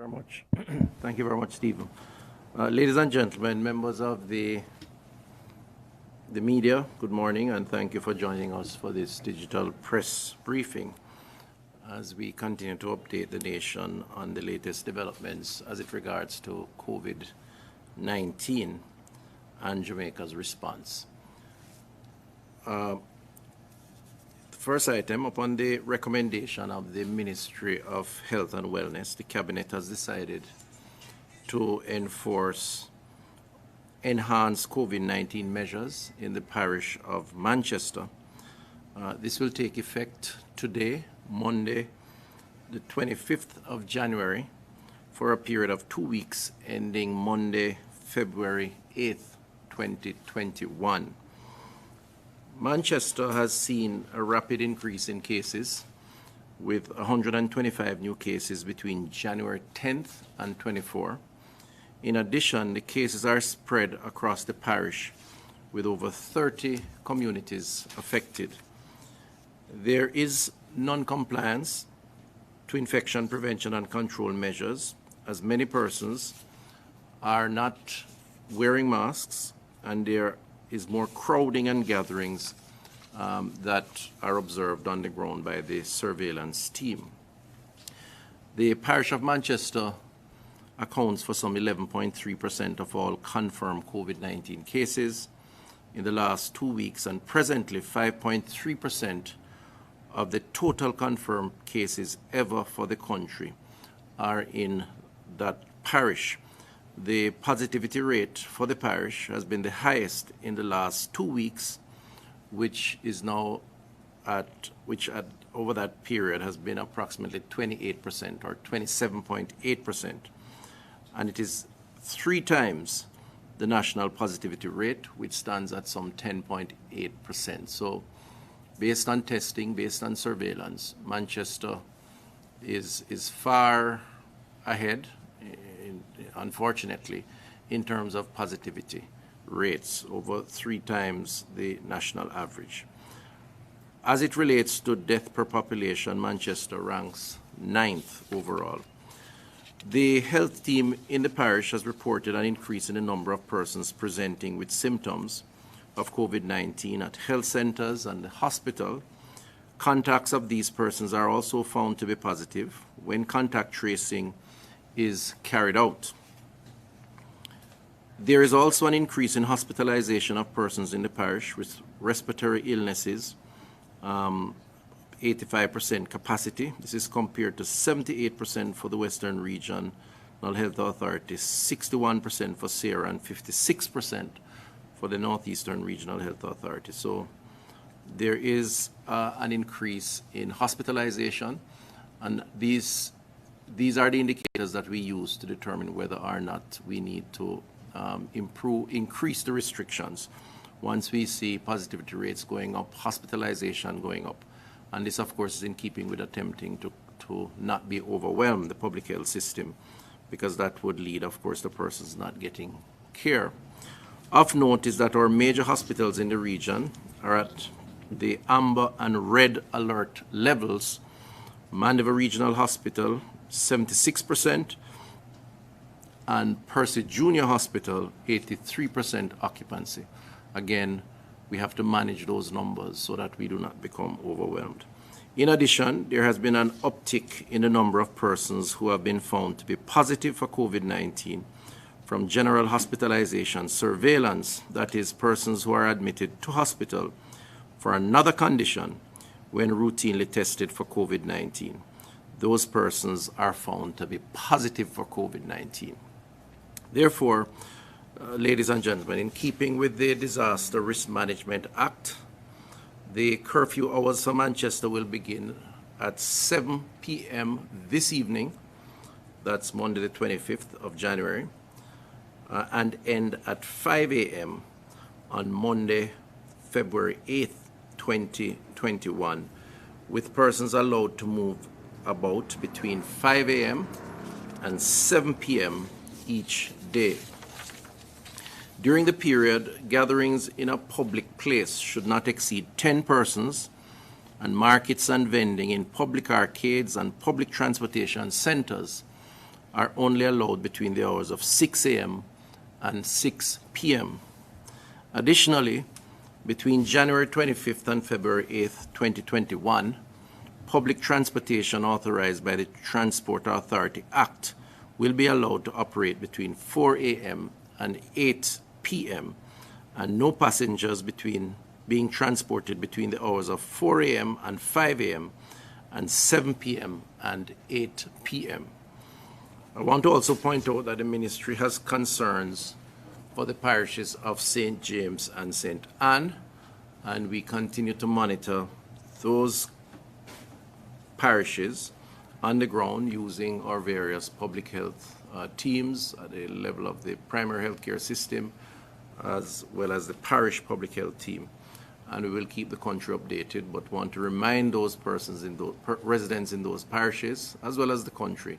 very much. Thank you very much, Stephen. Ladies and gentlemen, members of the media, good morning, and thank you for joining us for this digital press briefing as we continue to update the nation on the latest developments as it regards to COVID-19 and Jamaica's response. First item, upon the recommendation of the Ministry of Health and Wellness, the Cabinet has decided to enforce enhanced COVID-19 measures in the parish of Manchester. This will take effect today, Monday, the 25th of January, for a period of 2 weeks ending Monday, February 8th, 2021. Manchester has seen a rapid increase in cases, with 125 new cases between January 10th and 24. In addition, the cases are spread across the parish, with over 30 communities affected. There is non-compliance to infection prevention and control measures, as many persons are not wearing masks, and there is more crowding and gatherings that are observed on the ground by the surveillance team. The parish of Manchester accounts for some 11.3% of all confirmed COVID-19 cases in the last 2 weeks, and presently 5.3% of the total confirmed cases ever for the country are in that parish. The positivity rate for the parish has been the highest in the last 2 weeks, which is now over that period has been approximately 28% or 27.8%. And it is 3 times the national positivity rate, which stands at some 10.8%. So based on testing, based on surveillance, Manchester is far ahead, unfortunately, in terms of positivity rates, over 3 times the national average. As it relates to death per population, Manchester ranks 9th overall. The health team in the parish has reported an increase in the number of persons presenting with symptoms of COVID-19 at health centers and the hospital. Contacts of these persons are also found to be positive when contact tracing is carried out. There is also an increase in hospitalization of persons in the parish with respiratory illnesses, 85% capacity. This is compared to 78% for the Western Regional Health Authority, 61% for Sierra, and 56% for the Northeastern Regional Health Authority. So there is an increase in hospitalization, and these are the indicators that we use to determine whether or not we need to increase the restrictions. Once we see positivity rates going up, hospitalization going up, and this, of course, is in keeping with attempting to not be overwhelmed the public health system, because that would lead, of course, to persons not getting care. Of note is that our major hospitals in the region are at the amber and red alert levels. Mandeville Regional Hospital, 76%, and Percy Junior Hospital, 83% occupancy. Again, we have to manage those numbers so that we do not become overwhelmed. In addition, there has been an uptick in the number of persons who have been found to be positive for COVID-19 from general hospitalization surveillance, that is, persons who are admitted to hospital for another condition when routinely tested for COVID-19. Those persons are found to be positive for COVID-19. Therefore, ladies and gentlemen, in keeping with the Disaster Risk Management Act, the curfew hours for Manchester will begin at 7 p.m. this evening, that's Monday the 25th of January, and end at 5 a.m. on Monday, February 8th, 2021, with persons allowed to move about between 5 a.m. and 7 p.m. each day. During the period, gatherings in a public place should not exceed 10 persons, and markets and vending in public arcades and public transportation centers are only allowed between the hours of 6 a.m. and 6 p.m. Additionally, between January 25th and February 8th, 2021, public transportation authorized by the Transport Authority Act will be allowed to operate between 4 a.m. and 8 p.m. and no passengers being transported between the hours of 4 a.m. and 5 a.m. and 7 p.m. and 8 p.m. I want to also point out that the ministry has concerns for the parishes of St. James and St. Anne, and we continue to monitor those parishes on the ground using our various public health teams at the level of the primary healthcare system as well as the parish public health team. And we will keep the country updated, but want to remind those persons in those residents in those parishes as well as the country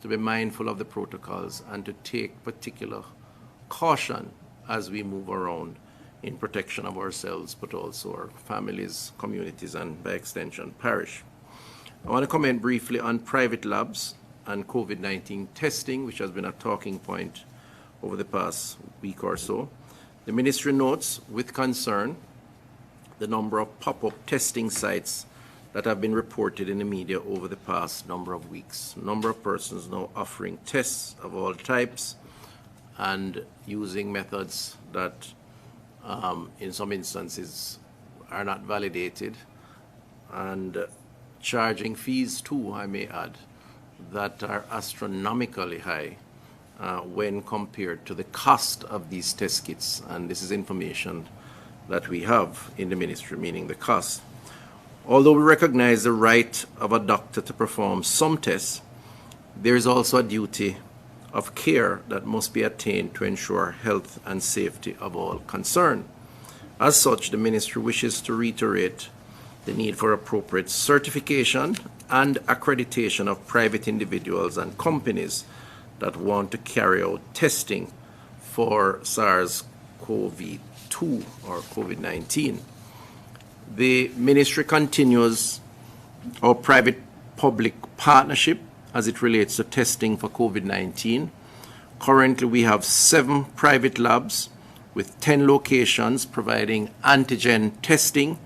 to be mindful of the protocols and to take particular caution as we move around in protection of ourselves, but also our families, communities, and by extension, parish. I want to comment briefly on private labs and COVID-19 testing, which has been a talking point over the past week or so. The ministry notes with concern the number of pop-up testing sites that have been reported in the media over the past number of weeks. A number of persons now offering tests of all types and using methods that in some instances are not validated, and charging fees too, I may add, that are astronomically high when compared to the cost of these test kits. And this is information that we have in the ministry, meaning the cost. Although we recognize the right of a doctor to perform some tests, there is also a duty of care that must be attained to ensure health and safety of all concerned. As such, the ministry wishes to reiterate the need for appropriate certification and accreditation of private individuals and companies that want to carry out testing for SARS-CoV-2 or COVID-19. The ministry continues our private-public partnership as it relates to testing for COVID-19. Currently, we have 7 private labs with 10 locations providing antigen testing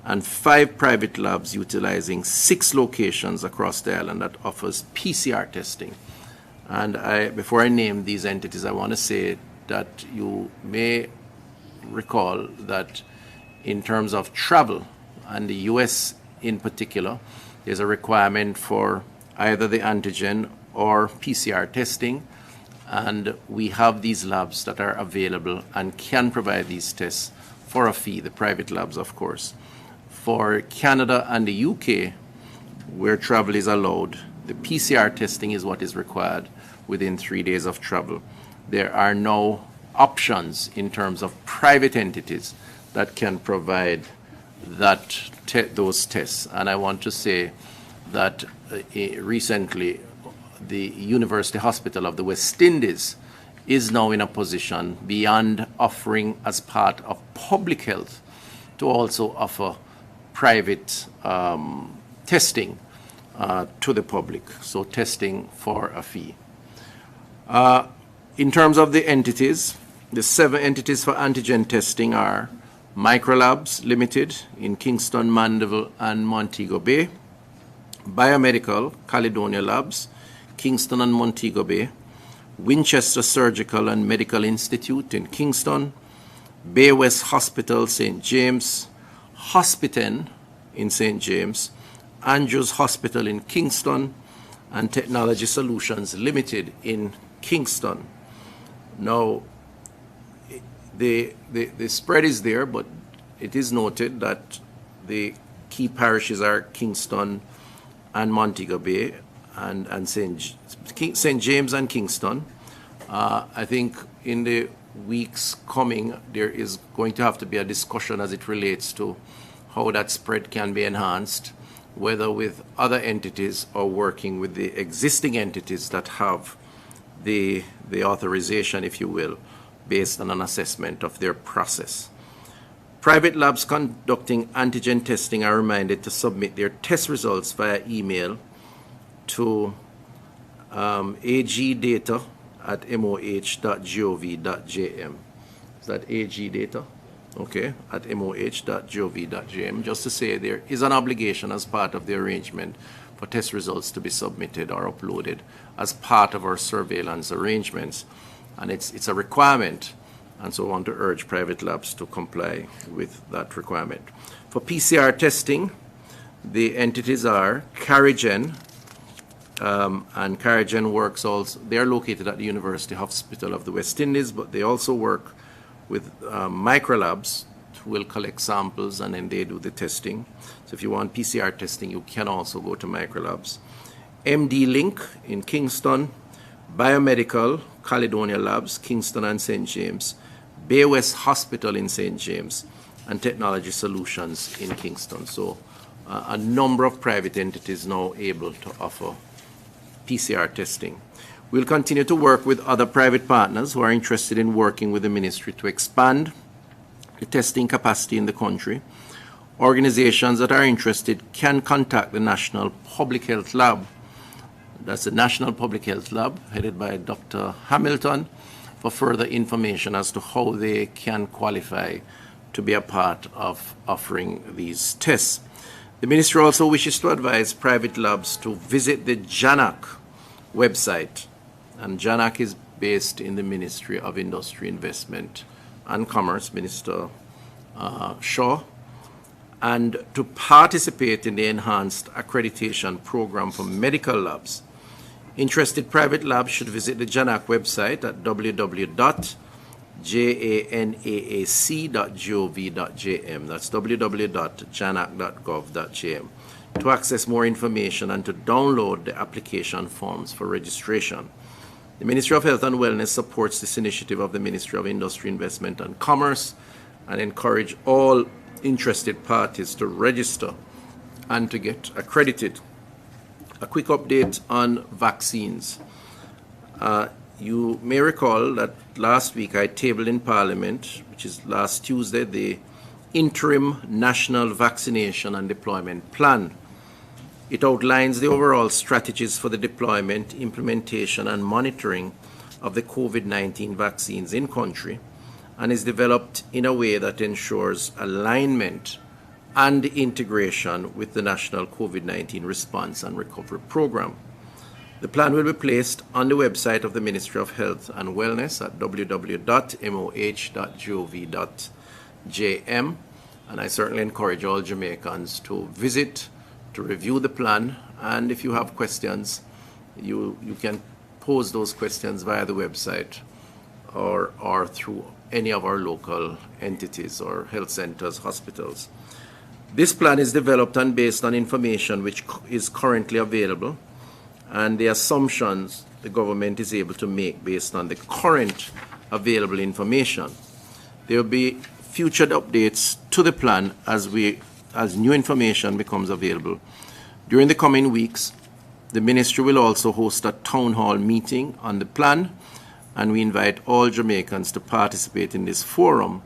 and 5 private labs utilizing 6 locations across the island that offers PCR testing. And before I name these entities, I want to say that you may recall that in terms of travel, and the U.S. in particular, there's a requirement for either the antigen or PCR testing, and we have these labs that are available and can provide these tests for a fee, the private labs, of course. For Canada and the UK, where travel is allowed, the PCR testing is what is required within 3 days of travel. There are no options in terms of private entities that can provide those tests. And I want to say that recently the University Hospital of the West Indies is now in a position, beyond offering as part of public health, to also offer private testing to the public, so testing for a fee. In terms of the entities, the 7 entities for antigen testing are Microlabs Limited in Kingston, Mandeville, and Montego Bay, Biomedical Caledonia Labs, Kingston and Montego Bay, Winchester Surgical and Medical Institute in Kingston, Bay West Hospital, St. James, Hospiten in St. James, Andrews Hospital in Kingston, and Technology Solutions Limited in Kingston. Now, the spread is there, but it is noted that the key parishes are Kingston and Montego Bay and St. James and Kingston. I think in the weeks coming, there is going to have to be a discussion as it relates to how that spread can be enhanced, whether with other entities or working with the existing entities that have the authorization, if you will, based on an assessment of their process. Private labs conducting antigen testing are reminded to submit their test results via email to agdata@moh.gov.jm. Is that agdata? Okay, at moh.gov.jm, just to say there is an obligation as part of the arrangement for test results to be submitted or uploaded as part of our surveillance arrangements. And it's a requirement, and so I want to urge private labs to comply with that requirement. For PCR testing, the entities are Carigen, and Carigen works also, they are located at the University Hospital of the West Indies, but they also work with microlabs who will collect samples and then they do the testing. So if you want PCR testing, you can also go to microlabs. MD Link in Kingston, Biomedical, Caledonia Labs, Kingston and St. James, Bay West Hospital in St. James, and Technology Solutions in Kingston. So a number of private entities now able to offer PCR testing. We'll continue to work with other private partners who are interested in working with the ministry to expand the testing capacity in the country. Organizations that are interested can contact the National Public Health Lab. That's the National Public Health Lab, headed by Dr. Hamilton, for further information as to how they can qualify to be a part of offering these tests. The ministry also wishes to advise private labs to visit the JANAC website, and JANAC is based in the Ministry of Industry, Investment and Commerce, Minister Shaw, and to participate in the enhanced accreditation program for medical labs. Interested private labs should visit the JANAC website at www.janaac.gov.jm. That's www.janac.gov.jm to access more information and to download the application forms for registration. The Ministry of Health and Wellness supports this initiative of the Ministry of Industry, Investment and Commerce and encourage all interested parties to register and to get accredited. A quick update on vaccines. You may recall that last week I tabled in Parliament, which is last Tuesday, the Interim National Vaccination and Deployment Plan. It outlines the overall strategies for the deployment, implementation, and monitoring of the COVID-19 vaccines in country and is developed in a way that ensures alignment and integration with the National COVID-19 Response and Recovery Program. The plan will be placed on the website of the Ministry of Health and Wellness at www.moh.gov.jm, and I certainly encourage all Jamaicans to visit, to review the plan, and if you have questions, you can pose those questions via the website or through any of our local entities or health centers, hospitals. This plan is developed and based on information which is currently available and the assumptions the government is able to make based on the current available information. There will be future updates to the plan as new information becomes available. During the coming weeks, the ministry will also host a town hall meeting on the plan, and we invite all Jamaicans to participate in this forum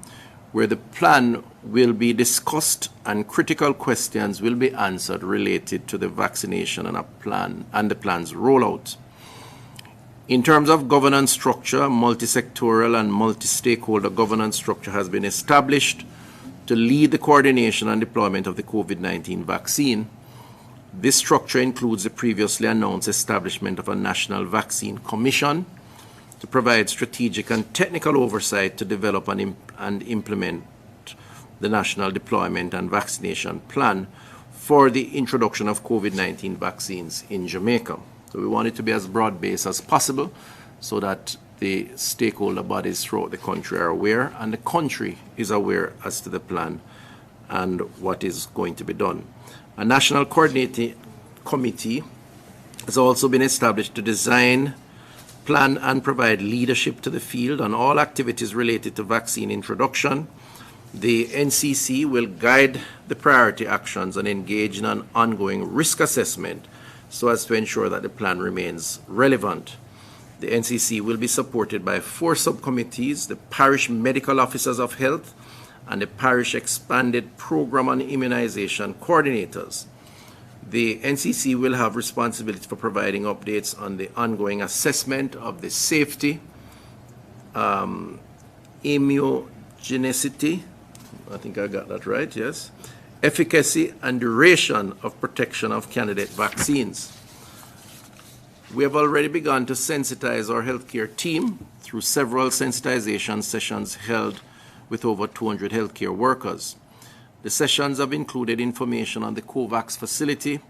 where the plan will be discussed and critical questions will be answered related to the vaccination and the plan's rollout. In terms of governance structure, multi-sectoral and multi-stakeholder governance structure has been established to lead the coordination and deployment of the COVID-19 vaccine. This structure includes the previously announced establishment of a National Vaccine Commission to provide strategic and technical oversight to develop and implement the national deployment and vaccination plan for the introduction of COVID-19 vaccines in Jamaica. So we want it to be as broad-based as possible so that the stakeholder bodies throughout the country are aware and the country is aware as to the plan and what is going to be done. A national coordinating committee has also been established to design, plan and provide leadership to the field on all activities related to vaccine introduction. The NCC will guide the priority actions and engage in an ongoing risk assessment so as to ensure that the plan remains relevant. The NCC will be supported by 4 subcommittees: the Parish Medical Officers of Health and the Parish Expanded Program on Immunization Coordinators. The NCC will have responsibility for providing updates on the ongoing assessment of the safety, immunogenicity, I think I got that right, yes, efficacy and duration of protection of candidate vaccines. We have already begun to sensitize our healthcare team through several sensitization sessions held with over 200 healthcare workers. The sessions have included information on the COVAX facility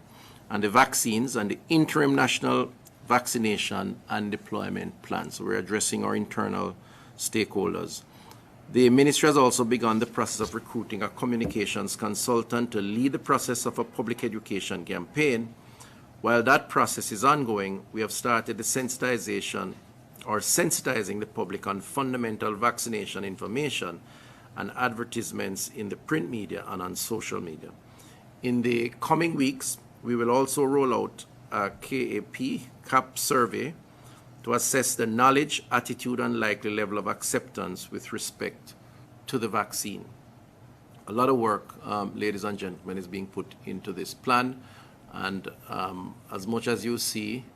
and the vaccines and the interim national vaccination and deployment plan. So we're addressing our internal stakeholders. The ministry has also begun the process of recruiting a communications consultant to lead the process of a public education campaign. While that process is ongoing, we have started the sensitization or sensitizing the public on fundamental vaccination information and advertisements in the print media and on social media. In the coming weeks, we will also roll out a CAP survey to assess the knowledge, attitude, and likely level of acceptance with respect to the vaccine. A lot of work, ladies and gentlemen, is being put into this plan, and as much as you see,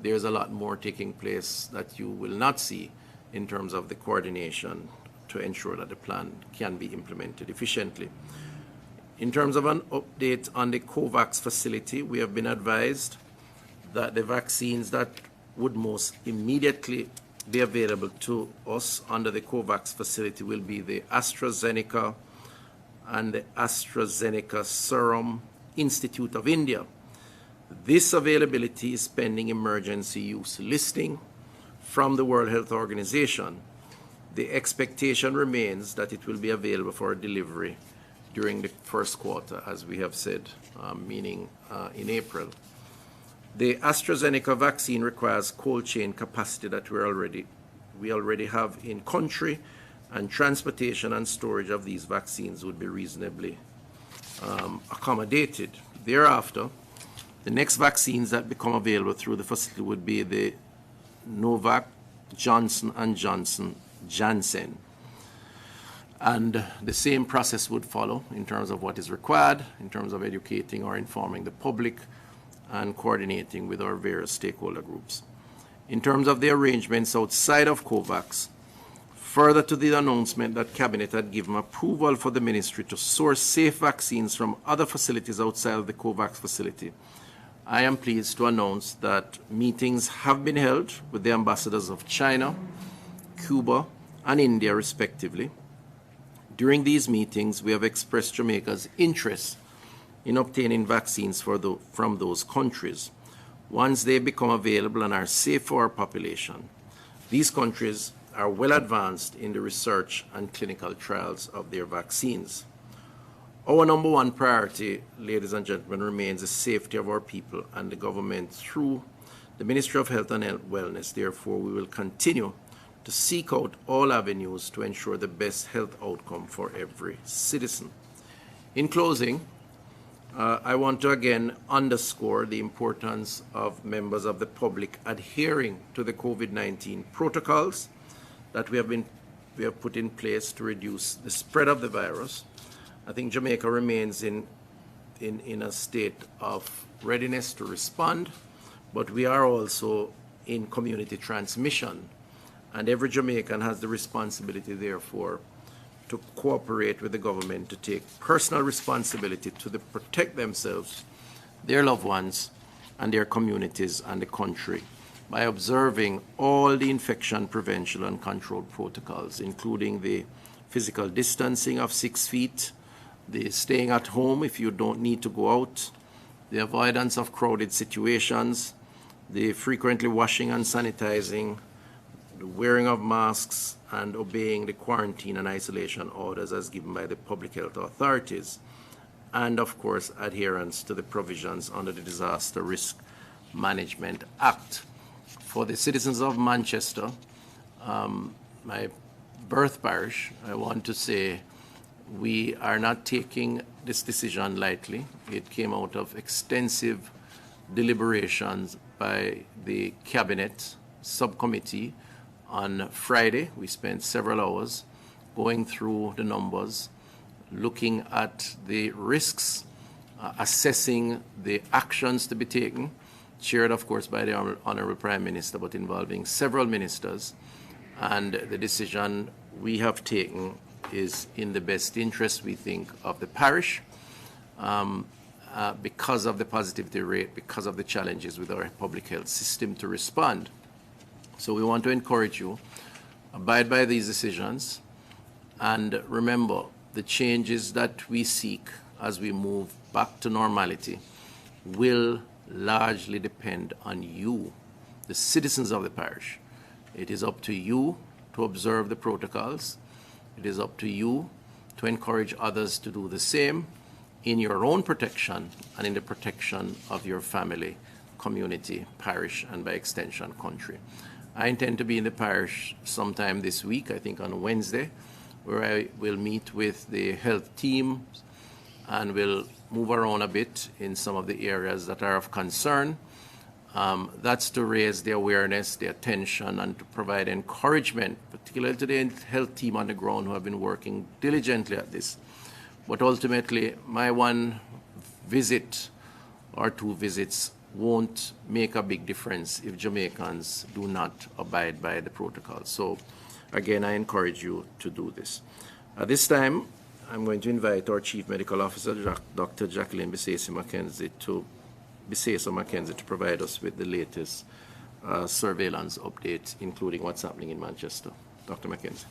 there's a lot more taking place that you will not see in terms of the coordination to ensure that the plan can be implemented efficiently. In terms of an update on the COVAX facility, we have been advised that the vaccines that would most immediately be available to us under the COVAX facility will be the AstraZeneca and the AstraZeneca Serum Institute of India. This availability is pending emergency use listing from the World Health Organization. The expectation remains that it will be available for delivery during the first quarter, as we have said, meaning in April. The AstraZeneca vaccine requires cold chain capacity that we already have in country, and transportation and storage of these vaccines would be reasonably accommodated. Thereafter, the next vaccines that become available through the facility would be the Novak, Johnson & Johnson, Janssen. And the same process would follow in terms of what is required, in terms of educating or informing the public and coordinating with our various stakeholder groups. In terms of the arrangements outside of COVAX, further to the announcement that Cabinet had given approval for the ministry to source safe vaccines from other facilities outside of the COVAX facility, I am pleased to announce that meetings have been held with the ambassadors of China, Cuba, and India, respectively. During these meetings, we have expressed Jamaica's interest in obtaining vaccines from those countries once they become available and are safe for our population. These countries are well advanced in the research and clinical trials of their vaccines. Our number one priority, ladies and gentlemen, remains the safety of our people and the government through the Ministry of Health and Wellness. Therefore, we will continue to seek out all avenues to ensure the best health outcome for every citizen. In closing, I want to again underscore the importance of members of the public adhering to the COVID-19 protocols that we have put in place to reduce the spread of the virus. I think Jamaica remains in a state of readiness to respond, but we are also in community transmission, and every Jamaican has the responsibility, therefore, to cooperate with the government to take personal responsibility to protect themselves, their loved ones, and their communities and the country by observing all the infection prevention and control protocols, including the physical distancing of 6 feet, the staying at home if you don't need to go out, the avoidance of crowded situations, the frequently washing and sanitizing, the wearing of masks, and obeying the quarantine and isolation orders as given by the public health authorities, and of course adherence to the provisions under the Disaster Risk Management Act. For the citizens of Manchester, my birth parish, I want to say we are not taking this decision lightly. It came out of extensive deliberations by the Cabinet subcommittee on Friday. We spent several hours going through the numbers, looking at the risks assessing the actions to be taken, chaired, of course, by the Honorable Prime Minister, but involving several ministers. And the decision we have taken is in the best interest, we think, of the parish, because of the positivity rate, because of the challenges with our public health system to respond. So we want to encourage you, abide by these decisions, and remember the changes that we seek as we move back to normality will largely depend on you, the citizens of the parish. It is up to you to observe the protocols. It is up to you to encourage others to do the same in your own protection and in the protection of your family, community, parish, and by extension, country. I intend to be in the parish sometime this week, I think on Wednesday, where I will meet with the health team and will move around a bit in some of the areas that are of concern. That's to raise the awareness, the attention, and to provide encouragement, particularly to the health team on the ground who have been working diligently at this. But ultimately, my one visit or two visits won't make a big difference if Jamaicans do not abide by the protocol. So, again, I encourage you to do this. At this time, I'm going to invite our Chief Medical Officer, Dr. Jacqueline Bisesi-McKenzie, to provide us with the latest surveillance updates, including what's happening in Manchester. Dr. McKenzie.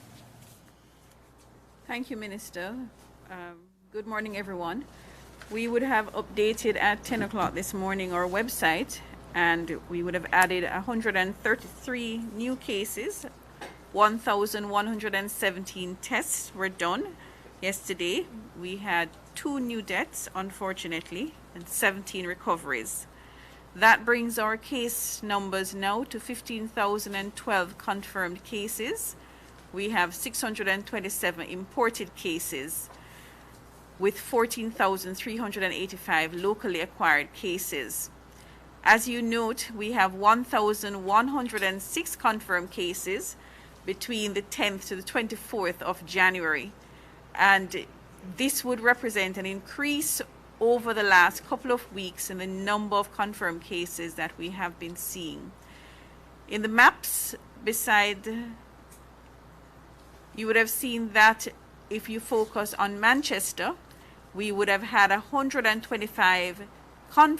Thank you, Minister. Good morning, everyone. We would have updated at 10 o'clock this morning our website, and we would have added 133 new cases. 1,117 tests were done yesterday. We had 2 new deaths, unfortunately, and 17 recoveries. That brings our case numbers now to 15,012 confirmed cases. We have 627 imported cases, with 14,385 locally acquired cases. As you note, we have 1,106 confirmed cases between the 10th to the 24th of January. And this would represent an increase over the last couple of weeks in the number of confirmed cases that we have been seeing. In the maps beside, you would have seen that if you focus on Manchester, we would have had 125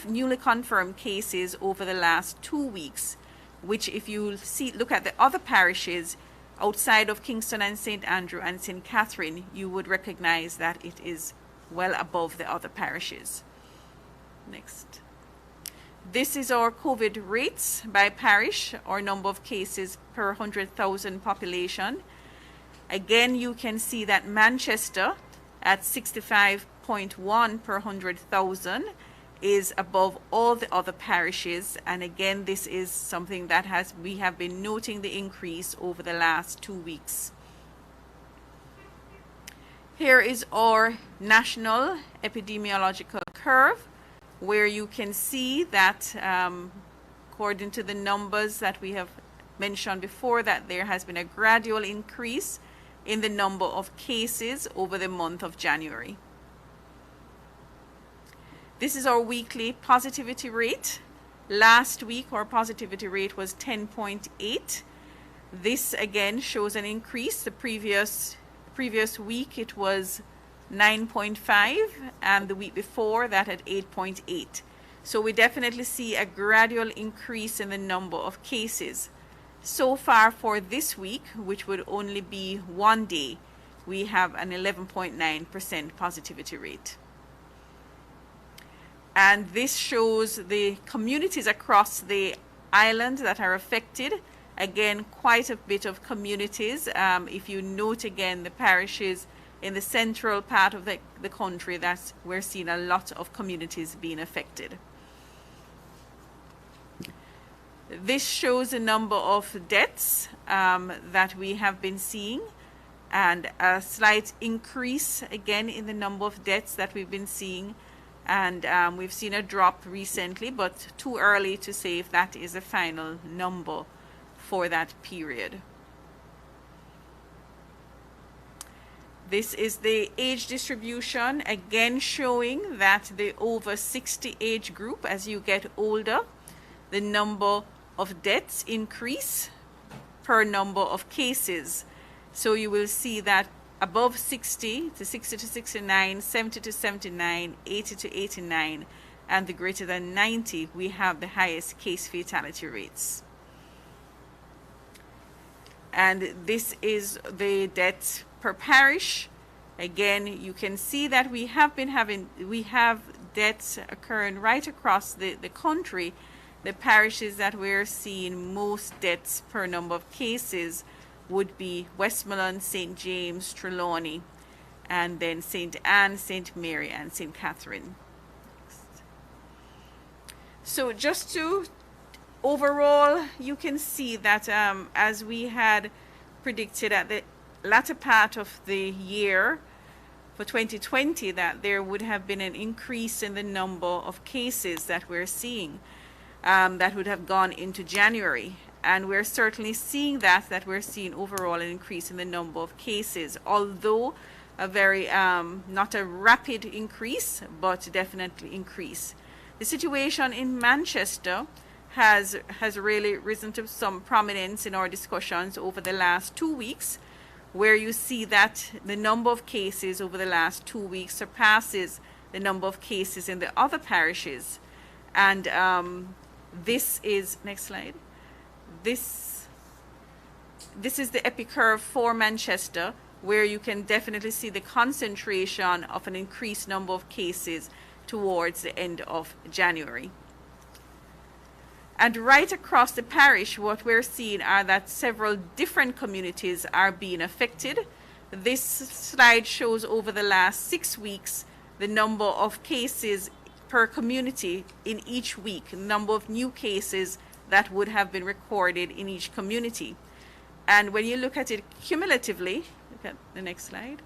newly confirmed cases over the last 2 weeks, which if you look at the other parishes outside of Kingston and St. Andrew and St. Catherine, you would recognize that it is well above the other parishes. Next. This is our COVID rates by parish, or number of cases per 100,000 population. Again, you can see that Manchester at 65.1 per 100,000 is above all the other parishes, and again this is something that we have been noting the increase over the last 2 weeks. Here is our national epidemiological curve, where you can see that according to the numbers that we have mentioned before, that there has been a gradual increase in the number of cases over the month of January. This is our weekly positivity rate. Last week our positivity rate was 10.8. This again shows an increase. The previous week it was 9.5, and the week before that at 8.8. So we definitely see a gradual increase in the number of cases. So far for this week, which would only be 1 day, we have an 11.9% positivity rate. And this shows the communities across the island that are affected. Again, quite a bit of communities. If you note again the parishes in the central part of the country, we're seeing a lot of communities being affected. This shows the number of deaths that we have been seeing, and a slight increase again in the number of deaths that we've been seeing. And we've seen a drop recently, but too early to say if that is a final number for that period. This is the age distribution, again showing that the over 60 age group, as you get older, the number of deaths increase per number of cases. So you will see that above 60 to 69, 70 to 79, 80 to 89, and the greater than 90, we have the highest case fatality rates. And this is the deaths per parish. Again, you can see that we have deaths occurring right across the country. The parishes that we're seeing most deaths per number of cases would be Westmoreland, St. James, Trelawney, and then St. Anne, St. Mary, and St. Catherine. Next. So just to overall, you can see that as we had predicted at the latter part of the year for 2020, that there would have been an increase in the number of cases that we're seeing that would have gone into January. And we're certainly seeing that we're seeing overall an increase in the number of cases, although a very, not a rapid increase, but definitely increase. The situation in Manchester has really risen to some prominence in our discussions over the last 2 weeks, where you see that the number of cases over the last 2 weeks surpasses the number of cases in the other parishes. And this is, next slide, this is the Epicurve for Manchester, where you can definitely see the concentration of an increased number of cases towards the end of January. And right across the parish, what we're seeing are that several different communities are being affected. This slide shows over the last 6 weeks the number of cases per community in each week, number of new cases that would have been recorded in each community. And when you look at it cumulatively, look at the next slide,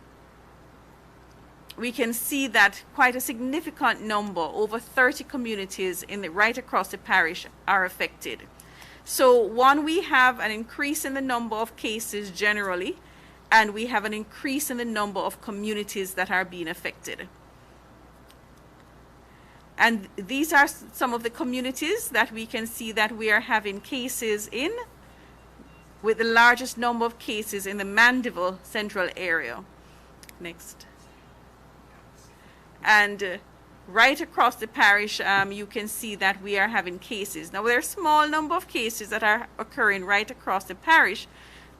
we can see that quite a significant number, over 30 communities right across the parish, are affected. So one, we have an increase in the number of cases generally, and we have an increase in the number of communities that are being affected. And these are some of the communities that we can see that we are having cases in, with the largest number of cases in the Mandeville central area. Next. And right across the parish, you can see that we are having cases. Now, there are a small number of cases that are occurring right across the parish,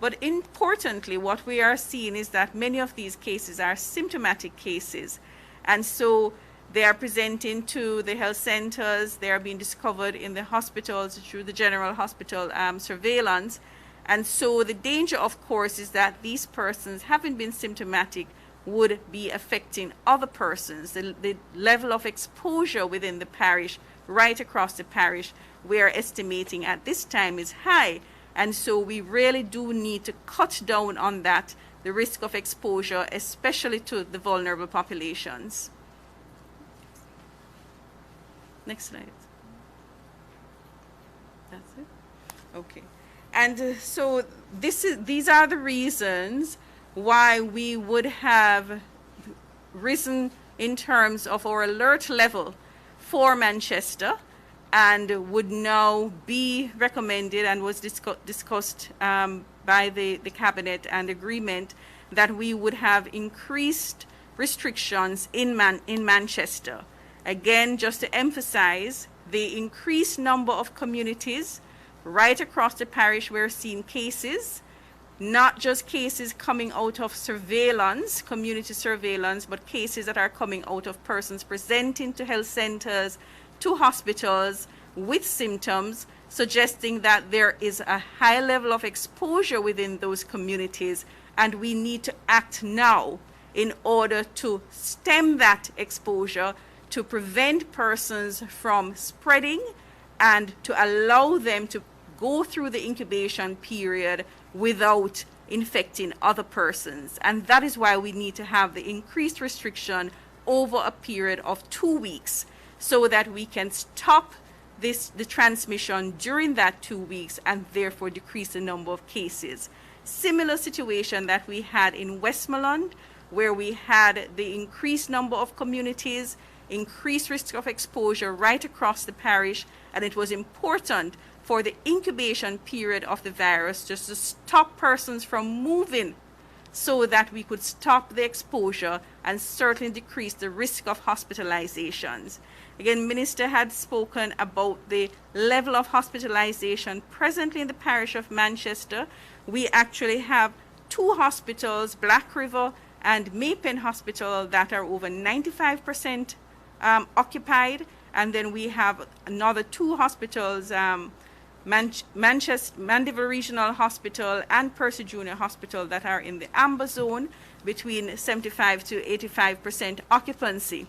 but importantly, what we are seeing is that many of these cases are symptomatic cases. And so they are presenting to the health centers, they are being discovered in the hospitals through the general hospital surveillance. And so the danger, of course, is that these persons, having been symptomatic, would be affecting other persons. The level of exposure within the parish, right across the parish, we are estimating at this time is high. And so we really do need to cut down on that, the risk of exposure, especially to the vulnerable populations. Next slide. That's it? Okay. And so these are the reasons why we would have risen in terms of our alert level for Manchester, and would now be recommended and was discussed by the cabinet and agreement that we would have increased restrictions in Manchester. Again, just to emphasize, the increased number of communities right across the parish, we're seeing cases, not just cases coming out of surveillance, community surveillance, but cases that are coming out of persons presenting to health centers, to hospitals with symptoms, suggesting that there is a high level of exposure within those communities, and we need to act now in order to stem that exposure, to prevent persons from spreading, and to allow them to go through the incubation period without infecting other persons. And that is why we need to have the increased restriction over a period of 2 weeks, so that we can stop the transmission during that 2 weeks and therefore decrease the number of cases. Similar situation that we had in Westmoreland, where we had the increased number of communities, increased risk of exposure right across the parish, and it was important for the incubation period of the virus just to stop persons from moving so that we could stop the exposure and certainly decrease the risk of hospitalizations. Again, Minister had spoken about the level of hospitalization presently in the parish of Manchester. We actually have 2 hospitals, Black River and Maypen Hospital, that are over 95% occupied. And then we have another 2 hospitals, Manchester, Mandeville Regional Hospital and Percy Junior Hospital, that are in the amber zone between 75 to 85% occupancy.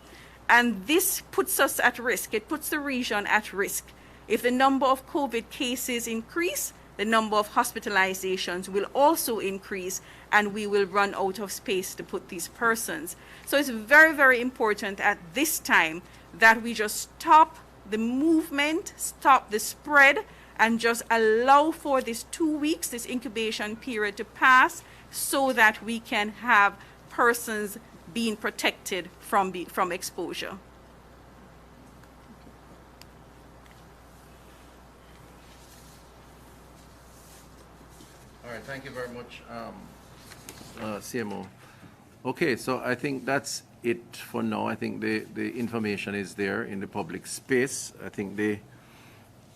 And this puts us at risk. It puts the region at risk. If the number of COVID cases increase, the number of hospitalizations will also increase, and we will run out of space to put these persons. So it's very, very important at this time that we just stop the movement, stop the spread, and just allow for this 2 weeks, this incubation period, to pass so that we can have persons being protected from exposure. All right, thank you very much, CMO. Okay, so I think that's it for now. I think the information is there in the public space. I think the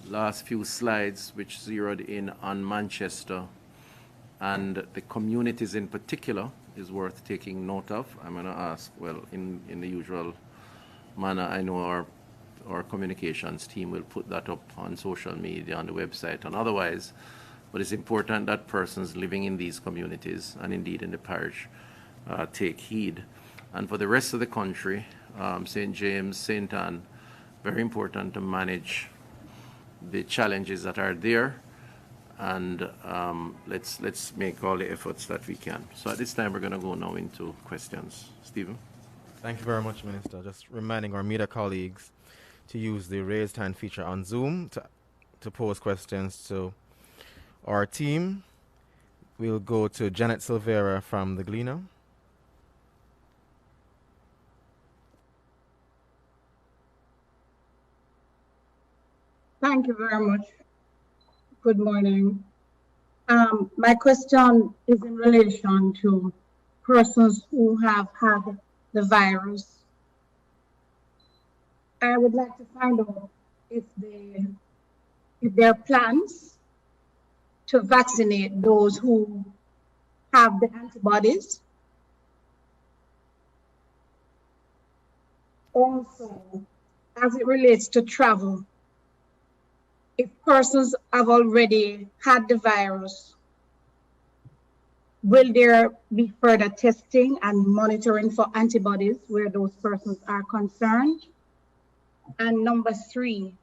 last few slides, which zeroed in on Manchester and the communities in particular, is worth taking note of. I'm going to ask, well, in the usual manner, I know our communications team will put that up on social media, on the website, and otherwise. But it's important that persons living in these communities, and indeed in the parish, take heed. And for the rest of the country, St. James, St. Anne, very important to manage the challenges that are there, and let's make all the efforts that we can. So at this time, we're going to go now into questions. Stephen? Thank you very much, Minister. Just reminding our media colleagues to use the raised hand feature on Zoom to pose questions to our team. We'll go to Janet Silvera from the Gleaner. Thank you very much. Good morning. My question is in relation to persons who have had the virus. I would like to find out if there are plans to vaccinate those who have the antibodies. Also, as it relates to travel, if persons have already had the virus, will there be further testing and monitoring for antibodies where those persons are concerned? And number 3,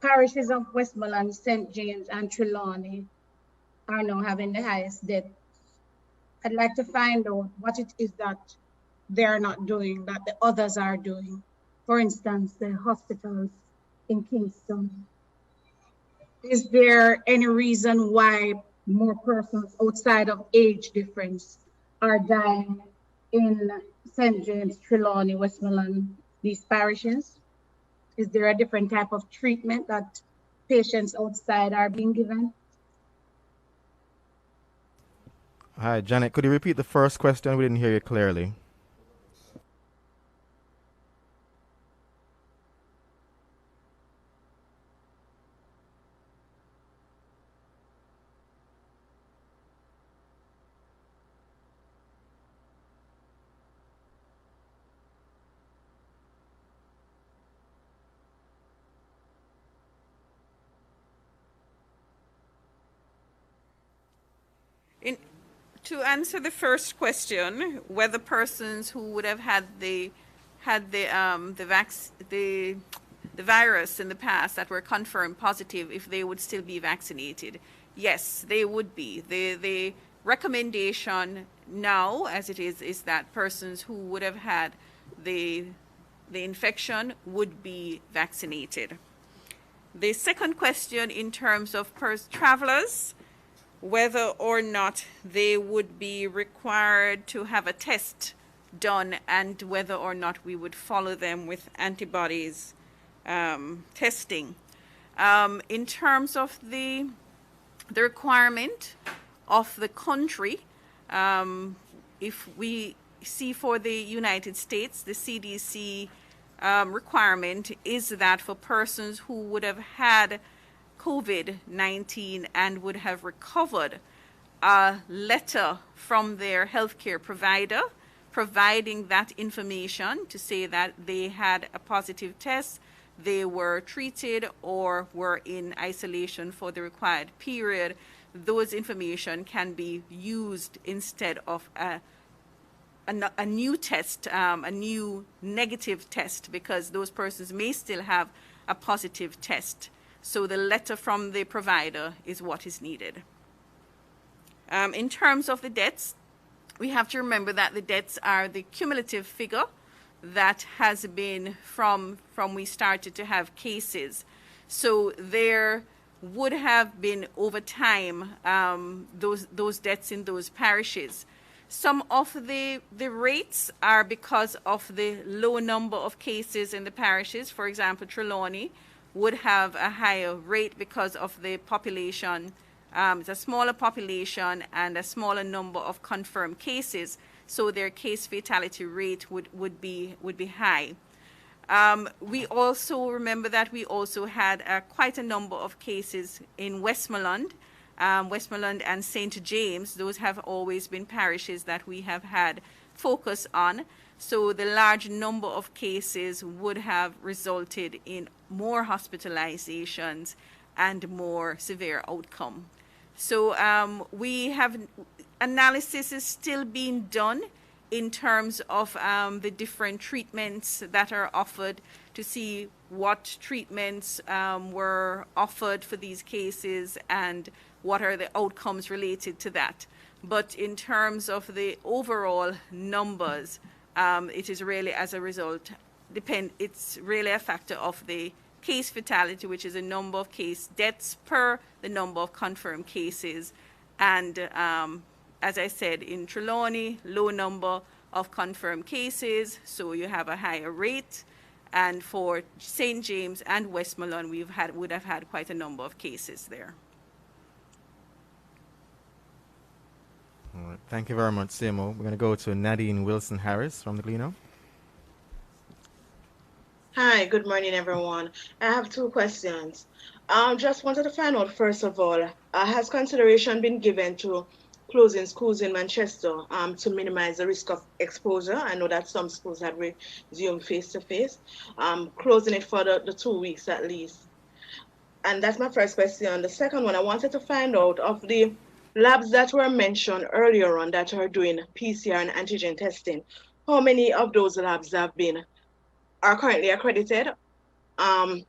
parishes of Westmoreland, St. James, and Trelawney are now having the highest deaths. I'd like to find out what it is that they're not doing, that the others are doing. For instance, the hospitals in Kingston. Is there any reason why more persons outside of age difference are dying in St. James, Trelawney, Westmoreland, these parishes? Is there a different type of treatment that patients outside are being given? Hi, Janet. Could you repeat the first question? We didn't hear you clearly. To answer the first question, whether persons who would have had the virus in the past that were confirmed positive, if they would still be vaccinated, yes, they would be. The recommendation now, as it is that persons who would have had the infection would be vaccinated. The second question, in terms of travelers, whether or not they would be required to have a test done and whether or not we would follow them with antibodies testing. In terms of the requirement of the country, if we see for the United States, the CDC requirement is that for persons who would have had COVID-19 and would have recovered, a letter from their healthcare provider providing that information to say that they had a positive test, they were treated or were in isolation for the required period, those information can be used instead of a new test, a new negative test, because those persons may still have a positive test. So the letter from the provider is what is needed. In terms of the deaths, we have to remember that the deaths are the cumulative figure that has been from we started to have cases. So there would have been over time those deaths in those parishes. Some of the rates are because of the low number of cases in the parishes. For example, Trelawney would have a higher rate because of the population. It's a smaller population and a smaller number of confirmed cases, so their case fatality rate would be high. We also remember that we also had quite a number of cases in Westmoreland. Westmoreland and St. James, those have always been parishes that we have had focus on. So the large number of cases would have resulted in more hospitalizations and more severe outcome. So we have analysis is still being done in terms of the different treatments that are offered to see what treatments were offered for these cases and what are the outcomes related to that. But in terms of the overall numbers, it is really as a result, it's really a factor of the case fatality, which is a number of case deaths per the number of confirmed cases. And as I said, in Trelawney, low number of confirmed cases, so you have a higher rate. And for St. James and Westmoreland, would have had quite a number of cases there. All right. Thank you very much, CMO. We're going to go to Nadine Wilson-Harris from the Gleno. Hi, good morning, everyone. I have two questions. Just wanted to find out, first of all, has consideration been given to closing schools in Manchester to minimize the risk of exposure? I know that some schools have resumed face-to-face, closing it for the 2 weeks at least. And that's my first question. The second one, I wanted to find out of the labs that were mentioned earlier on that are doing PCR and antigen testing, how many of those labs are currently accredited? I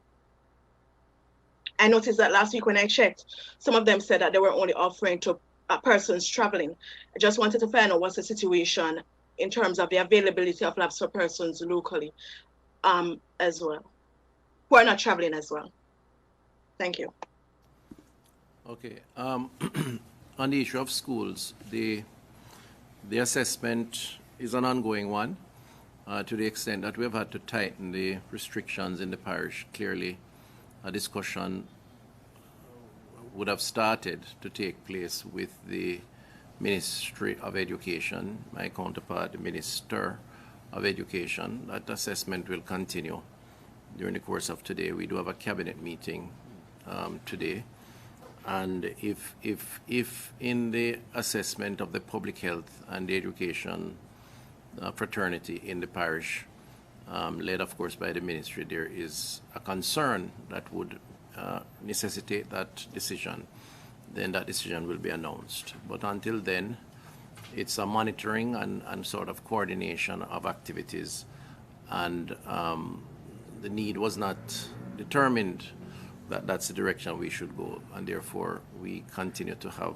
noticed that last week when I checked, some of them said that they were only offering to persons traveling. I just wanted to find out what's the situation in terms of the availability of labs for persons locally as well, who are not traveling as well. Thank you. Okay. On the issue of schools, the assessment is an ongoing one to the extent that we have had to tighten the restrictions in the parish. Clearly, a discussion would have started to take place with the Ministry of Education, my counterpart, the Minister of Education. That assessment will continue during the course of today. We do have a cabinet meeting today. And if in the assessment of the public health and the education fraternity in the parish, led of course by the ministry, there is a concern that would necessitate that decision, then that decision will be announced. But until then, it's a monitoring and sort of coordination of activities, and the need was not determined that that's the direction we should go, and therefore we continue to have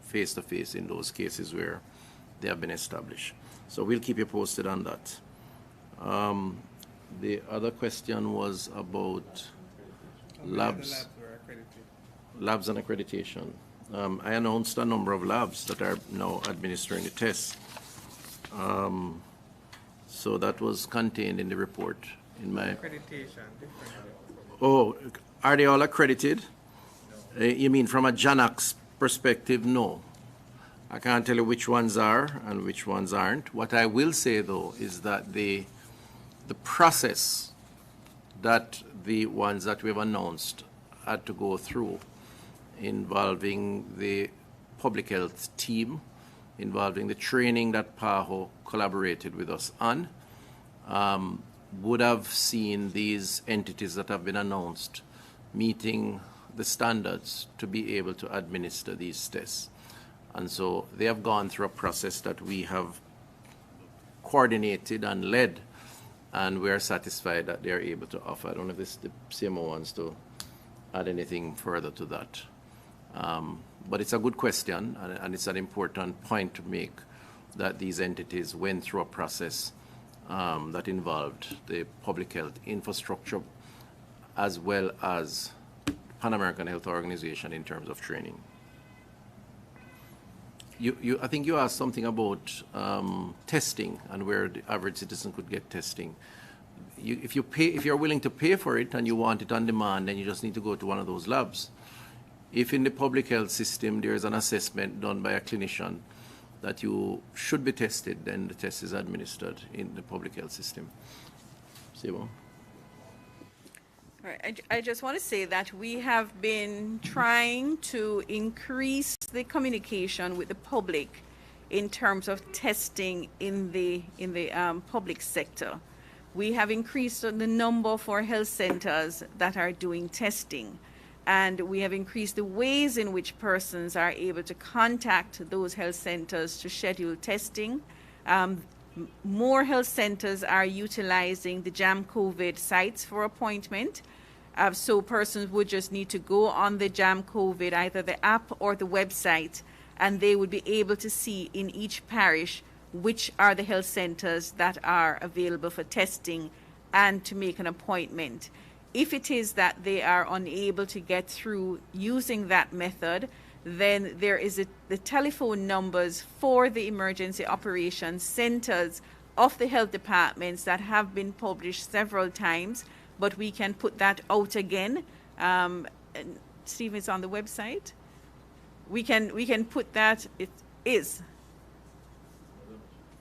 face-to-face in those cases where they have been established. So we'll keep you posted on that. The other question was about labs and accreditation. I announced a number of labs that are now administering the tests. So that was contained in the report. In my Accreditation. Oh, are they all accredited? You mean from a JANAX perspective? No. I can't tell you which ones are and which ones aren't. What I will say, though, is that the process that the ones that we've announced had to go through, involving the public health team, involving the training that PAHO collaborated with us on, would have seen these entities that have been announced meeting the standards to be able to administer these tests. And so they have gone through a process that we have coordinated and led, and we are satisfied that they are able to offer. I don't know if the CMO wants to add anything further to that. But it's a good question, and it's an important point to make, that these entities went through a process that involved the public health infrastructure as well as Pan American Health Organization in terms of training. I think you asked something about testing and where the average citizen could get testing. If you're willing to pay for it and you want it on demand, then you just need to go to one of those labs. If in the public health system there is an assessment done by a clinician that you should be tested, then the test is administered in the public health system. Sebo? Right. I just want to say that we have been trying to increase the communication with the public in terms of testing in the public sector. We have increased the number for health centers that are doing testing, and we have increased the ways in which persons are able to contact those health centers to schedule testing. More health centers are utilizing the JAM COVID sites for appointment. So persons would just need to go on the JAM COVID, either the app or the website, and they would be able to see in each parish which are the health centers that are available for testing and to make an appointment. If it is that they are unable to get through using that method, then there is the telephone numbers for the emergency operations centers of the health departments that have been published several times, but we can put that out again. Steve, it's on the website. We can put that, it is.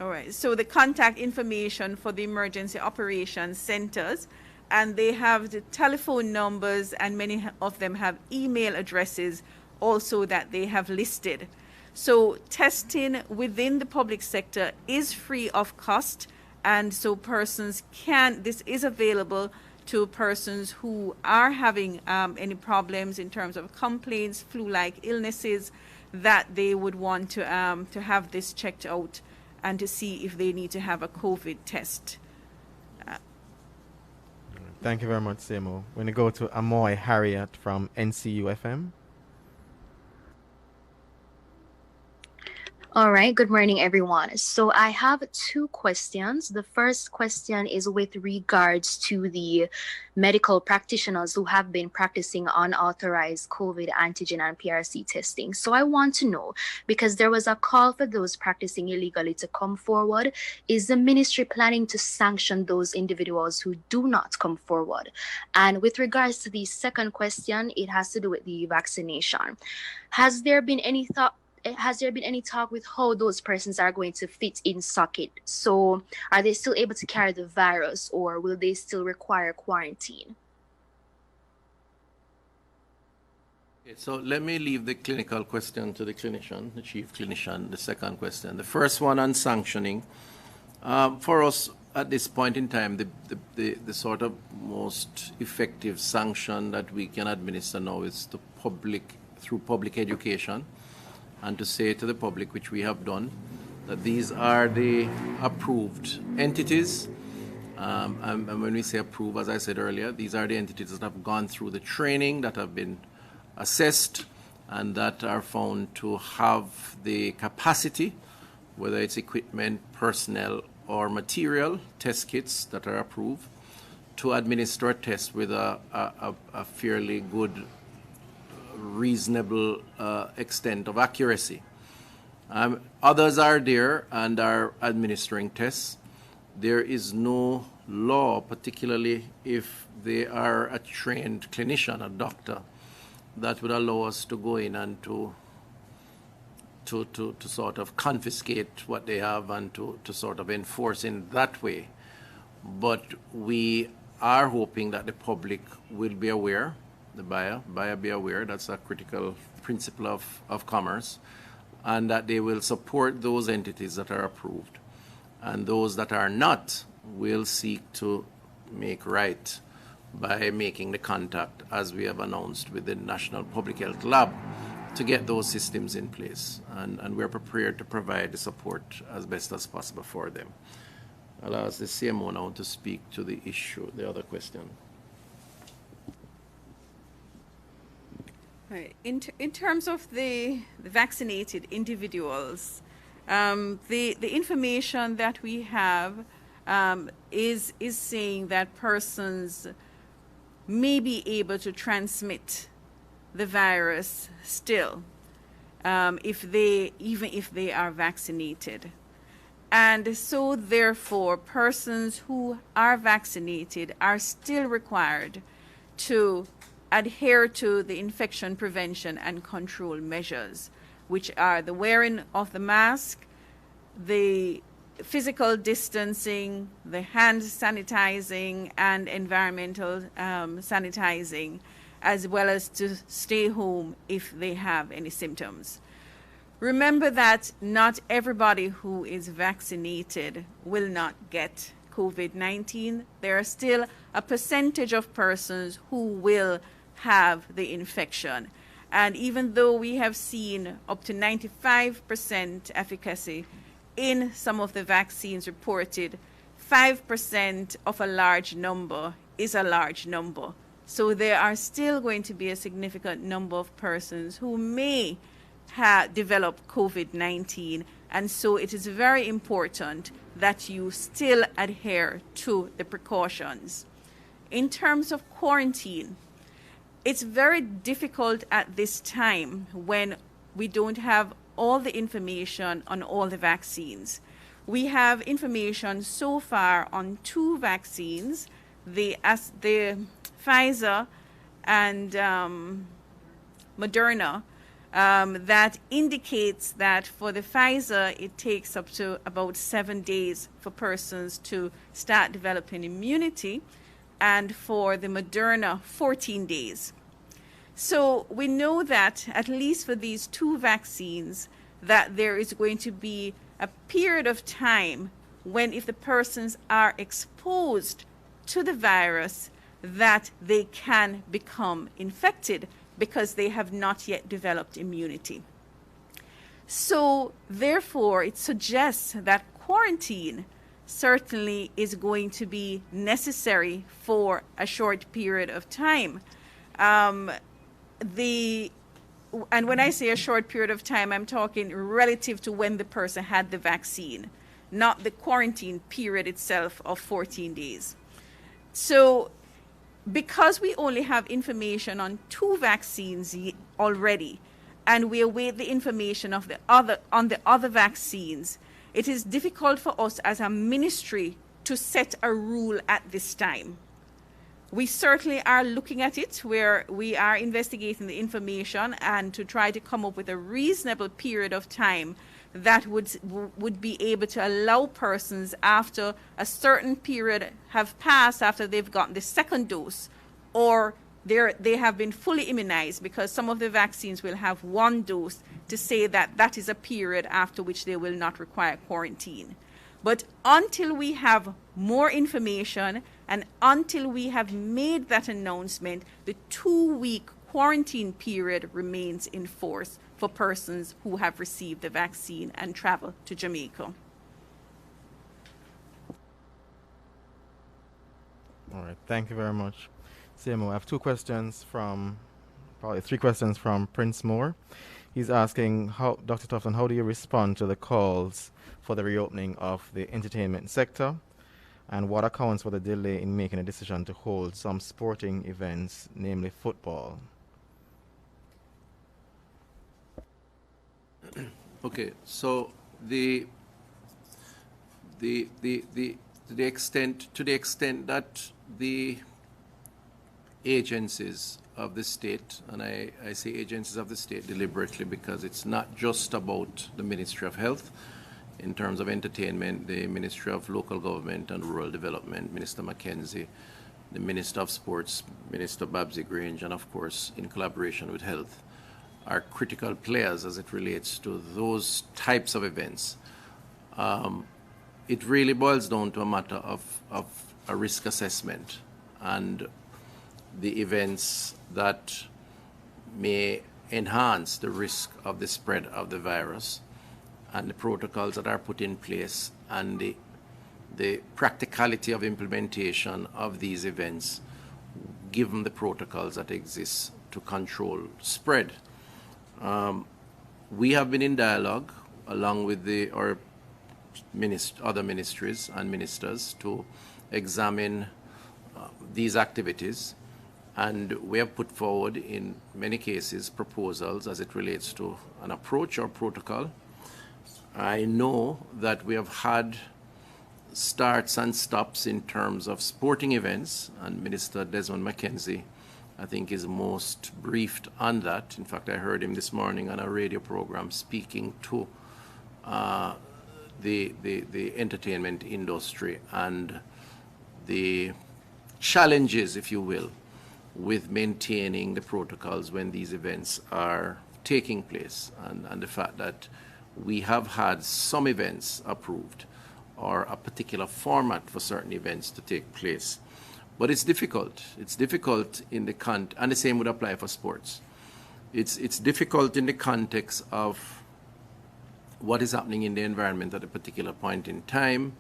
All right, so the contact information for the emergency operations centers, and they have the telephone numbers, and many of them have email addresses also that they have listed. So testing within the public sector is free of cost, and so persons this is available to persons who are having any problems in terms of complaints, flu-like illnesses, that they would want to have this checked out and to see if they need to have a COVID test. Thank you very much, Semo. We're going to go to Amoy Harriet from NCU FM. All right, good morning, everyone. So I have two questions. The first question is with regards to the medical practitioners who have been practicing unauthorized COVID antigen and PRC testing. So I want to know, because there was a call for those practicing illegally to come forward, is the ministry planning to sanction those individuals who do not come forward? And with regards to the second question, it has to do with the vaccination. Has there been any talk with how those persons are going to fit in socket? So are they still able to carry the virus, or will they still require quarantine? Okay, so let me leave the clinical question to the clinician, the chief clinician, the second question. The first one on sanctioning. For us at this point in time, the sort of most effective sanction that we can administer now is through public education, and to say to the public, which we have done, that these are the approved entities. And when we say approved, as I said earlier, these are the entities that have gone through the training, that have been assessed, and that are found to have the capacity, whether it's equipment, personnel, or material, test kits that are approved, to administer a test with a fairly good, reasonable extent of accuracy. Others are there and are administering tests, there is no law, particularly if they are a trained clinician, a doctor, that would allow us to go in and to sort of confiscate what they have and to sort of enforce in that way. But we are hoping that the public will be aware, the buyer be aware, that's a critical principle of commerce, and that they will support those entities that are approved. And those that are not will seek to make right by making the contact, as we have announced with the National Public Health Lab, to get those systems in place. And we're prepared to provide the support as best as possible for them. I'll ask the CMO now to speak to the issue, the other question. Right. In terms of the vaccinated individuals, the information that we have is saying that persons may be able to transmit the virus still, even if they are vaccinated. And so therefore, persons who are vaccinated are still required to adhere to the infection prevention and control measures, which are the wearing of the mask, the physical distancing, the hand sanitizing and environmental sanitizing, as well as to stay home if they have any symptoms. Remember that not everybody who is vaccinated will not get COVID-19. There are still a percentage of persons who will have the infection. And even though we have seen up to 95% efficacy in some of the vaccines reported, 5% of a large number is a large number. So there are still going to be a significant number of persons who may develop COVID-19. And so it is very important that you still adhere to the precautions. In terms of quarantine, it's very difficult at this time when we don't have all the information on all the vaccines. We have information so far on 2 vaccines, the Pfizer and Moderna, that indicates that for the Pfizer, it takes up to about 7 days for persons to start developing immunity, and for the Moderna, 14 days. So we know that, at least for these 2 vaccines, that there is going to be a period of time when, if the persons are exposed to the virus, that they can become infected because they have not yet developed immunity. So therefore, it suggests that quarantine certainly is going to be necessary for a short period of time. And when I say a short period of time, I'm talking relative to when the person had the vaccine, not the quarantine period itself of 14 days. So because we only have information on 2 vaccines already, and we await the information of the other vaccines, it is difficult for us as a ministry to set a rule at this time. We certainly are looking at it, where we are investigating the information and to try to come up with a reasonable period of time that would be able to allow persons, after a certain period have passed after they've gotten the 2nd dose, or they have been fully immunized, because some of the vaccines will have 1 dose, to say that that is a period after which they will not require quarantine. But until we have more information and until we have made that announcement, the 2-week quarantine period remains in force for persons who have received the vaccine and travel to Jamaica. All right, thank you very much. CMO, I have 3 questions from Prince Moore. He's asking, Dr. Tufton, how do you respond to the calls for the reopening of the entertainment sector? And what accounts for the delay in making a decision to hold some sporting events, namely football? Okay, so the to the extent that the agencies of the state, and I say agencies of the state deliberately because it's not just about the Ministry of Health. In terms of entertainment, the Ministry of Local Government and Rural Development, Minister Mackenzie, the Minister of Sports, Minister Babsy Grange, and of course, in collaboration with Health, are critical players as it relates to those types of events. It really boils down to a matter of a risk assessment and the events that may enhance the risk of the spread of the virus and the protocols that are put in place and the practicality of implementation of these events given the protocols that exist to control spread. We have been in dialogue along with our other ministries and ministers to examine these activities, and we have put forward in many cases proposals as it relates to an approach or protocol. I know that we have had starts and stops in terms of sporting events, and Minister Desmond Mackenzie, I think, is most briefed on that. In fact, I heard him this morning on a radio program speaking to the entertainment industry and the challenges, if you will, with maintaining the protocols when these events are taking place, and the fact that we have had some events approved or a particular format for certain events to take place. But it's difficult. It's difficult in the and the same would apply for sports. It's difficult in the context of what is happening in the environment at a particular point in time.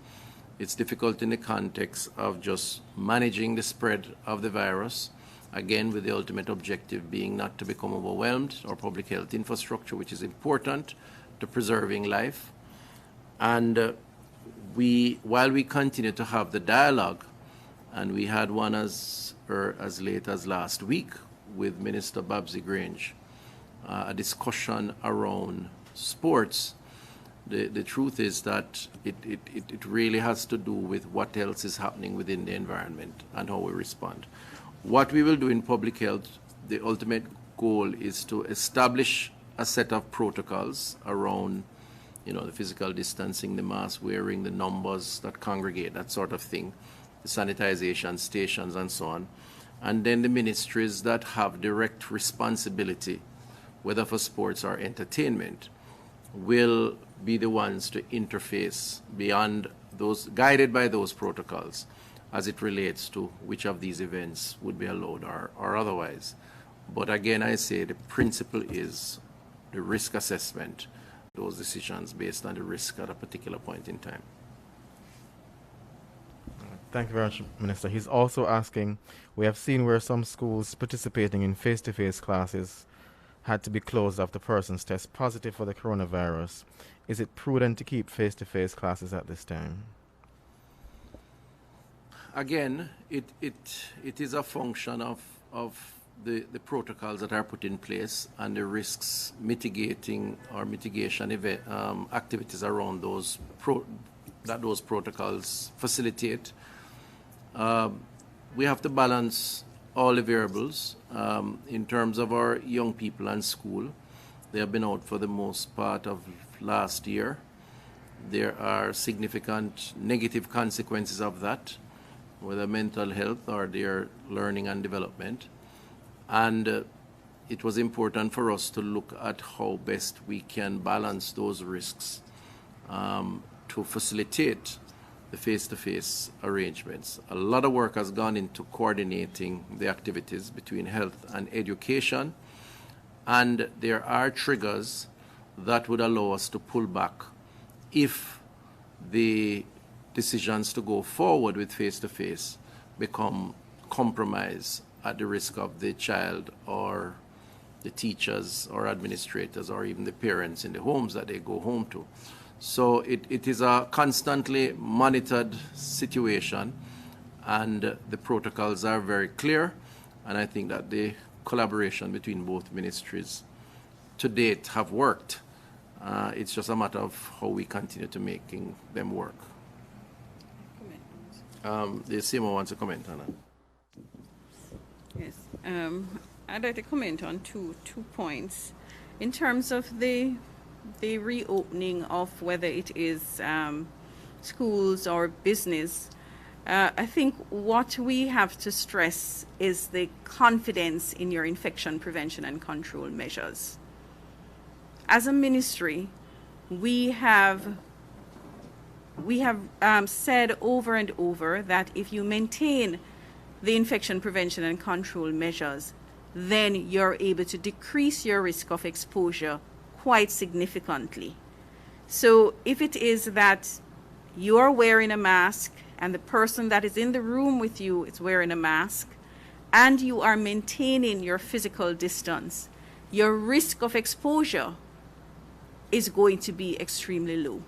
It's difficult in the context of just managing the spread of the virus, again, with the ultimate objective being not to become overwhelmed, or public health infrastructure, which is important to preserving life. And while we continue to have the dialogue, and we had one as late as last week with Minister Babsy Grange, a discussion around sports, the truth is that it really has to do with what else is happening within the environment and how we respond. What we will do in public health, the ultimate goal is to establish a set of protocols around, the physical distancing, the mask wearing, the numbers that congregate, that sort of thing, the sanitization stations and so on. And then the ministries that have direct responsibility, whether for sports or entertainment, will be the ones to interface beyond those, guided by those protocols, as it relates to which of these events would be allowed or otherwise. But again, I say the principle is the risk assessment, those decisions based on the risk at a particular point in time. Thank you very much, Minister. He's also asking, we have seen where some schools participating in face-to-face classes had to be closed after persons test positive for the coronavirus. Is it prudent to keep face-to-face classes at this time? Again, it is a function of the protocols that are put in place and the risks mitigating or mitigation event, activities around those protocols facilitate. We have to balance all the variables. In terms of our young people and school, they have been out for the most part of last year. There are significant negative consequences of that, whether mental health or their learning and development. And it was important for us to look at how best we can balance those risks to facilitate the face-to-face arrangements. A lot of work has gone into coordinating the activities between health and education, and there are triggers that would allow us to pull back if the decisions to go forward with face-to-face become compromised at the risk of the child or the teachers or administrators or even the parents in the homes that they go home to. So it is a constantly monitored situation, and the protocols are very clear, and I think that the collaboration between both ministries to date have worked. It's just a matter of how we continue to making them work. The CMO wants to comment on that. Yes, I'd like to comment on two points. In terms of the reopening of whether it is schools or business, I think what we have to stress is the confidence in your infection prevention and control measures. As a ministry, we have said over and over that if you maintain the infection prevention and control measures, then you're able to decrease your risk of exposure quite significantly. So if it is that you're wearing a mask and the person that is in the room with you is wearing a mask and you are maintaining your physical distance, your risk of exposure is going to be extremely low.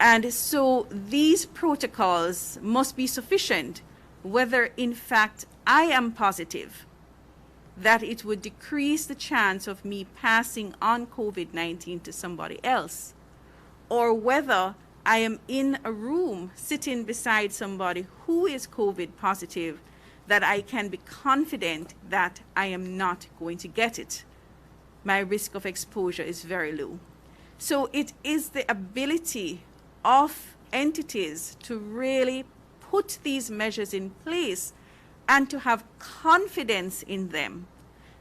And so these protocols must be sufficient whether in fact I am positive that it would decrease the chance of me passing on COVID-19 to somebody else, or whether I am in a room sitting beside somebody who is COVID positive, that I can be confident that I am not going to get it. My risk of exposure is very low. So it is the ability of entities to really put these measures in place and to have confidence in them,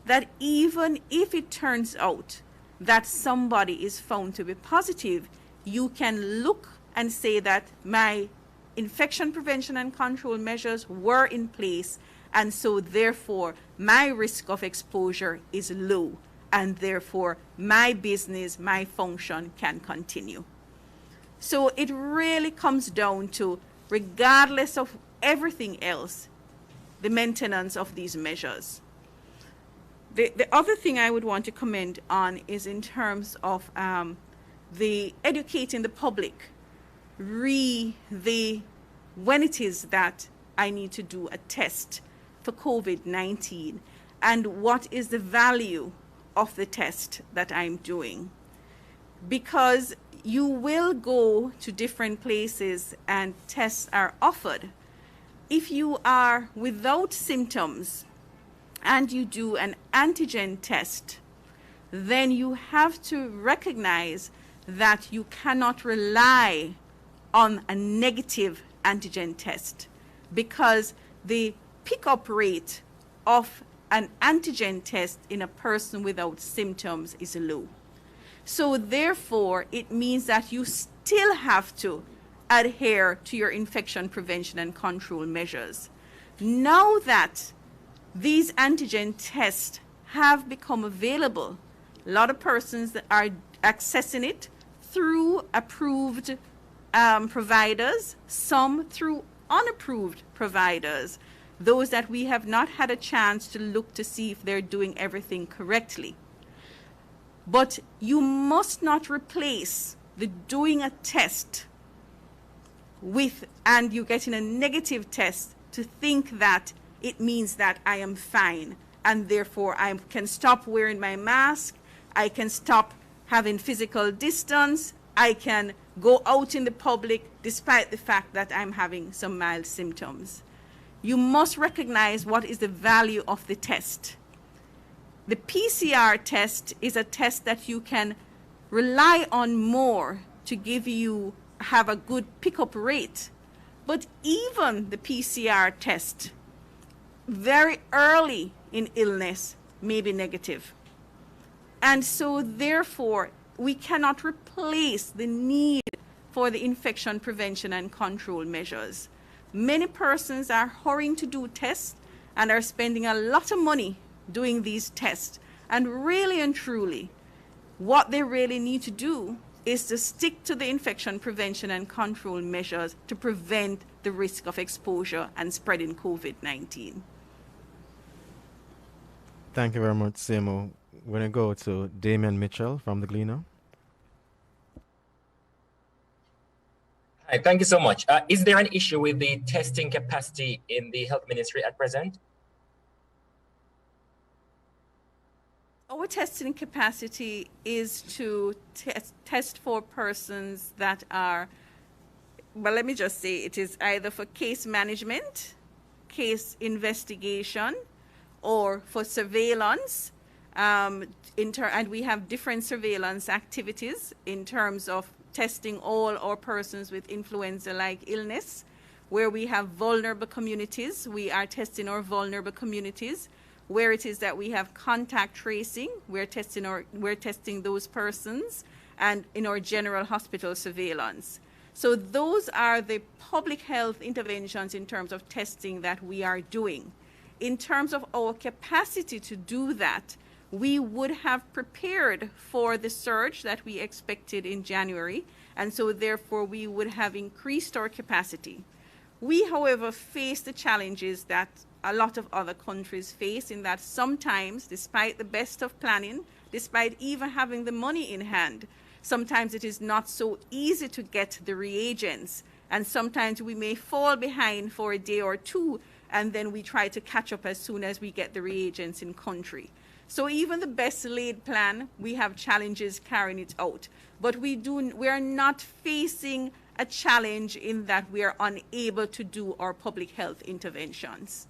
that even if it turns out that somebody is found to be positive, you can look and say that my infection prevention and control measures were in place, and so therefore my risk of exposure is low, and therefore my business, my function can continue. So it really comes down to, regardless of everything else, the maintenance of these measures. The other thing I would want to comment on is in terms of the educating the public when it is that I need to do a test for COVID-19 and what is the value of the test that I'm doing. Because you will go to different places and tests are offered. If you are without symptoms and you do an antigen test, then you have to recognize that you cannot rely on a negative antigen test, because the pickup rate of an antigen test in a person without symptoms is low. So therefore, it means that you still have to adhere to your infection prevention and control measures. Now that these antigen tests have become available, a lot of persons that are accessing it through approved providers, some through unapproved providers, those that we have not had a chance to look to see if they're doing everything correctly. But you must not replace the doing a test with, and you're getting a negative test, to think that it means that I am fine and therefore I can stop wearing my mask, I can stop having physical distance, I can go out in the public despite the fact that I'm having some mild symptoms. You must recognize what is the value of the test. The PCR test is a test that you can rely on more to have a good pickup rate. But even the PCR test, very early in illness, may be negative. And so therefore, we cannot replace the need for the infection prevention and control measures. Many persons are hurrying to do tests and are spending a lot of money doing these tests. And really and truly, what they really need to do is to stick to the infection prevention and control measures to prevent the risk of exposure and spreading COVID-19. Thank you very much, Simo. We're going to go to Damian Mitchell from the Gleaner. Hi, thank you so much. Is there an issue with the testing capacity in the health ministry at present? Our testing capacity is to test for persons that are well, let me just say it is either for case management, case investigation, or for surveillance. And we have different surveillance activities in terms of testing all our persons with influenza-like illness. Where we have vulnerable communities, we are testing our vulnerable communities. Where it is that we have contact tracing, we're testing those persons, and in our general hospital surveillance. So those are the public health interventions in terms of testing that we are doing. In terms of our capacity to do that, we would have prepared for the surge that we expected in January, and so therefore we would have increased our capacity. We, however, face the challenges that a lot of other countries face, in that sometimes, despite the best of planning, despite even having the money in hand, sometimes it is not so easy to get the reagents, and sometimes we may fall behind for a day or two, and then we try to catch up as soon as we get the reagents in country. So even the best laid plan, we have challenges carrying it out. But we are not facing a challenge in that we are unable to do our public health interventions.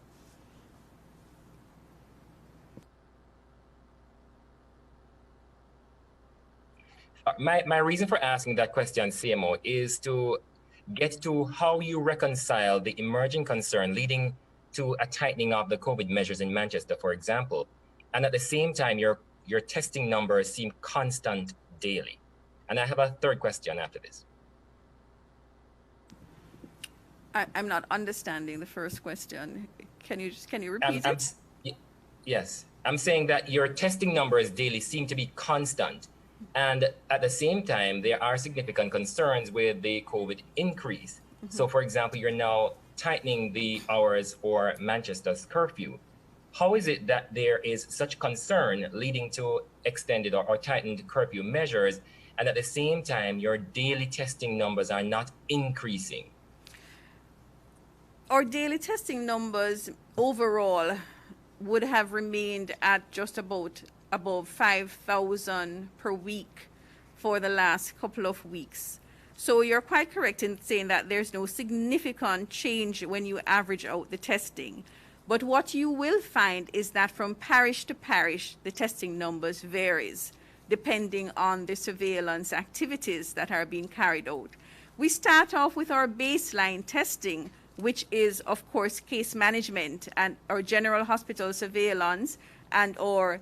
My reason for asking that question, CMO, is to get to how you reconcile the emerging concern leading to a tightening of the COVID measures in Manchester, for example, and at the same time, your testing numbers seem constant daily. And I have a third question after this. I'm not understanding the first question. Can you repeat it? Yes, I'm saying that your testing numbers daily seem to be constant. And at the same time, there are significant concerns with the COVID increase. Mm-hmm. So for example, you're now tightening the hours for Manchester's curfew. How is it that there is such concern leading to extended or tightened curfew measures, and at the same time, your daily testing numbers are not increasing? Our daily testing numbers overall would have remained at just about above 5,000 per week for the last couple of weeks. So you're quite correct in saying that there's no significant change when you average out the testing. But what you will find is that from parish to parish, the testing numbers varies depending on the surveillance activities that are being carried out. We start off with our baseline testing, which is, of course, case management and our general hospital surveillance and or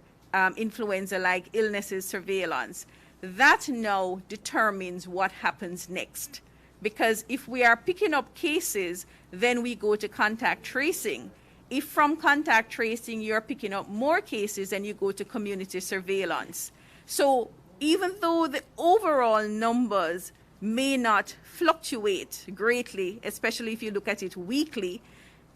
influenza-like illnesses surveillance. That now determines what happens next. Because if we are picking up cases, then we go to contact tracing. If from contact tracing you're picking up more cases, then you go to community surveillance. So even though the overall numbers may not fluctuate greatly, especially if you look at it weekly,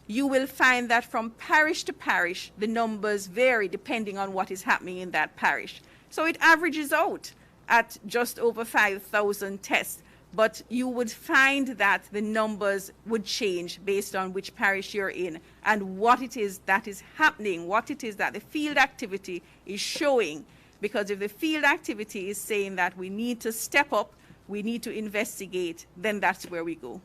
you will find that from parish to parish, the numbers vary depending on what is happening in that parish. So it averages out at just over 5,000 tests. But you would find that the numbers would change based on which parish you're in and what it is that is happening, what it is that the field activity is showing. Because if the field activity is saying that we need to step up, we need to investigate, then that's where we go.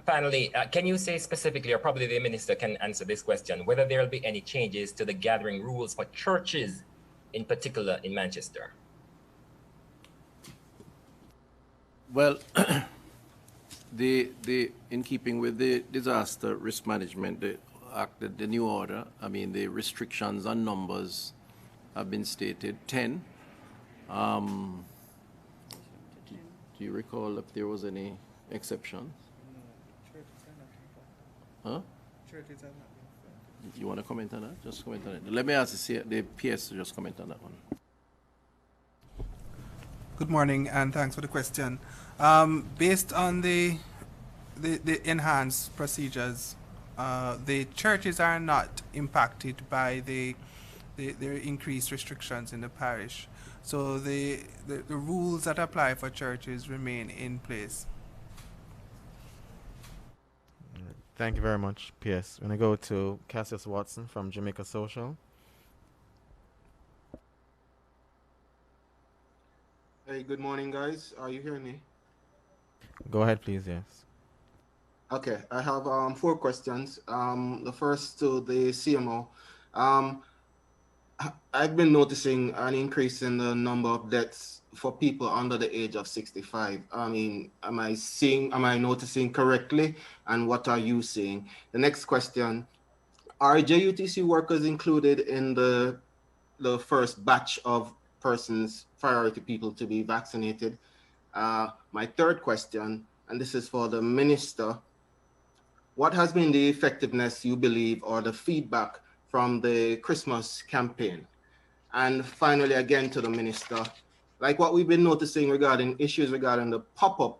Finally, can you say specifically, or probably the minister can answer this question, whether there will be any changes to the gathering rules for churches in particular in Manchester? Well, in keeping with the disaster risk management, the new order, I mean, the restrictions on numbers have been stated 10. Do you recall if there was any exception? Huh? You want to comment on that? Just comment on it. Let me ask the PS to just comment on that one. Good morning, and thanks for the question. Based on the enhanced procedures, the churches are not impacted by the increased restrictions in the parish. So the rules that apply for churches remain in place. Thank you very much, PS. We're going to go to Cassius Watson from Jamaica Social. Hey, good morning, guys. Are you hearing me? Go ahead, please. Yes. Okay, I have 4 questions. The first to the CMO. Um, I've been noticing an increase in the number of deaths for people under the age of 65. I mean, am I noticing correctly? And what are you seeing? The next question, are JUTC workers included in the first batch of persons, priority people to be vaccinated? My third question, and this is for the minister, what has been the effectiveness, you believe, or the feedback from the Christmas campaign? And finally, again to the minister, like what we've been noticing regarding issues regarding the pop-up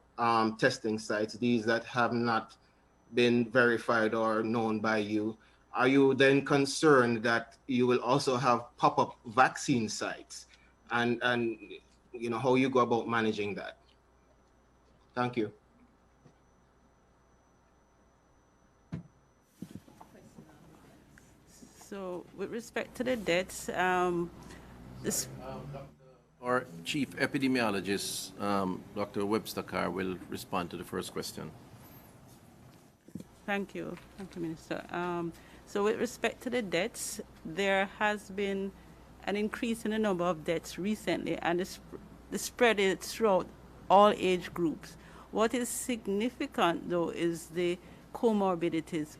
testing sites, these that have not been verified or known by you, are you then concerned that you will also have pop-up vaccine sites, and you know how you go about managing that? Thank you. So with respect to the deaths, this Our chief epidemiologist, Dr. Webster Carr, will respond to the first question. Thank you, Minister. So with respect to the deaths, there has been an increase in the number of deaths recently, and the spread is throughout all age groups. What is significant, though, is the comorbidities.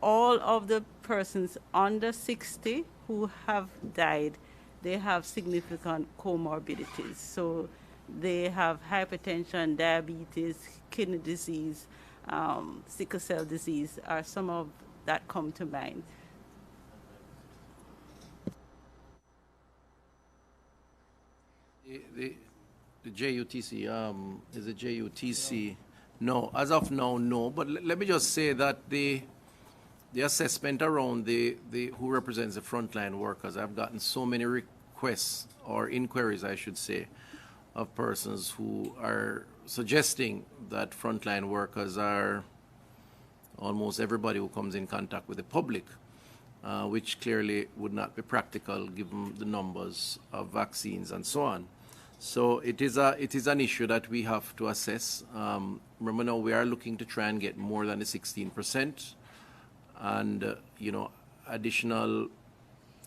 All of the persons under 60 who have died, they have significant comorbidities. So they have hypertension, diabetes, kidney disease, sickle cell disease are some of that come to mind. The JUTC, is it JUTC? No, as of now, no. But let me just say that the assessment around the who represents the frontline workers, I've gotten so many requests or inquiries, I should say, of persons who are suggesting that frontline workers are almost everybody who comes in contact with the public, which clearly would not be practical given the numbers of vaccines and so on. So it is an issue that we have to assess. Remember now, we are looking to try and get more than the 16%, and additional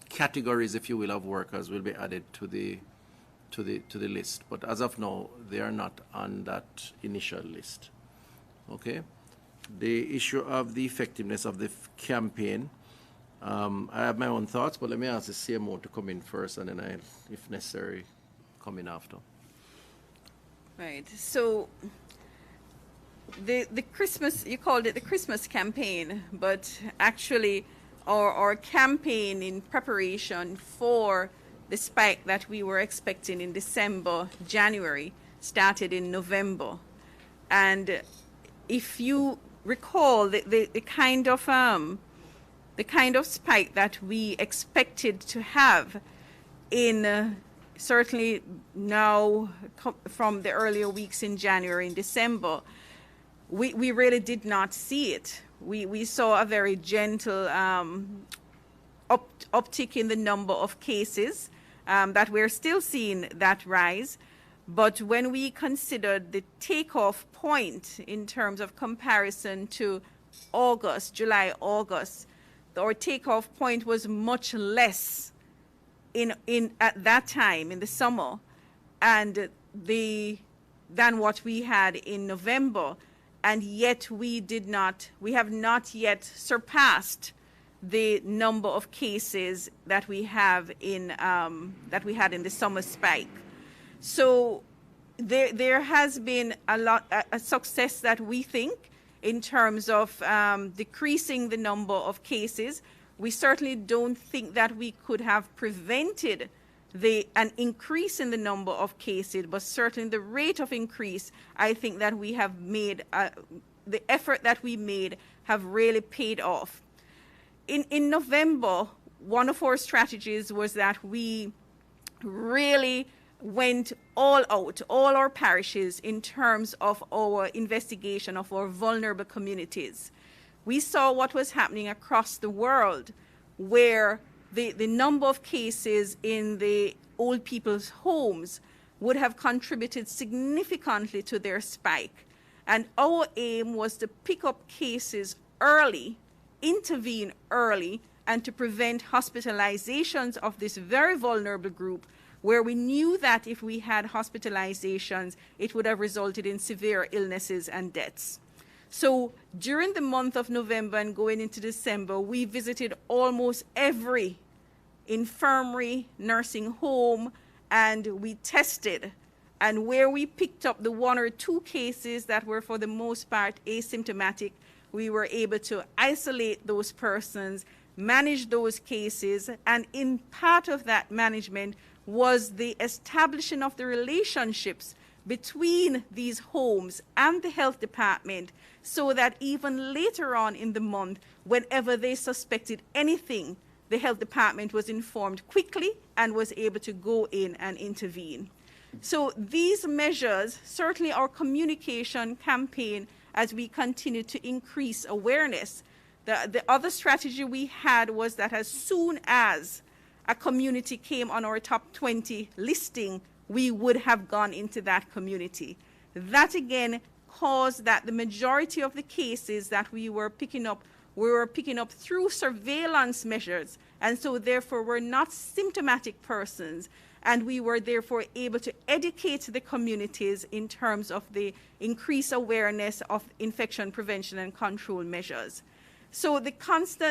categories, if you will, of workers will be added to the list. But as of now, they are not on that initial list. Okay. The issue of the effectiveness of the campaign, I have my own thoughts, but let me ask the CMO to come in first, and then I, if necessary, come in after. Right. So the Christmas, you called it the Christmas campaign, but actually our campaign in preparation for the spike that we were expecting in December, January, started in November. And if you recall, the kind of spike that we expected to have in certainly now from the earlier weeks in January and December, we really did not see it. We saw a very gentle uptick in the number of cases, that we're still seeing that rise. But when we considered the takeoff point in terms of comparison to August, July, August, our takeoff point was much less in at that time in the summer and than what we had in November. And yet we have not yet surpassed the number of cases that we have that we had in the summer spike. So there has been a success that we think in terms of decreasing the number of cases. We certainly don't think that we could have prevented an increase in the number of cases, but certainly the rate of increase, I think that we have made, the effort that we made have really paid off. In November, one of our strategies was that we really went all out, all our parishes, in terms of our investigation of our vulnerable communities. We saw what was happening across the world, where the number of cases in the old people's homes would have contributed significantly to their spike. And our aim was to pick up cases early, intervene early, and to prevent hospitalizations of this very vulnerable group, where we knew that if we had hospitalizations, it would have resulted in severe illnesses and deaths. So during the month of November and going into December, we visited almost every infirmary, nursing home, and we tested. And where we picked up the 1 or 2 cases that were for the most part asymptomatic, we were able to isolate those persons, manage those cases, and in part of that management was the establishing of the relationships between these homes and the health department, so that even later on in the month, whenever they suspected anything, the health department was informed quickly and was able to go in and intervene. So these measures, certainly our communication campaign, as we continue to increase awareness. The other strategy we had was that as soon as a community came on our top 20 listing, we would have gone into that community. That again caused that the majority of the cases that we were picking up through surveillance measures, and so therefore were not symptomatic persons, and we were therefore able to educate the communities in terms of the increased awareness of infection prevention and control measures. So the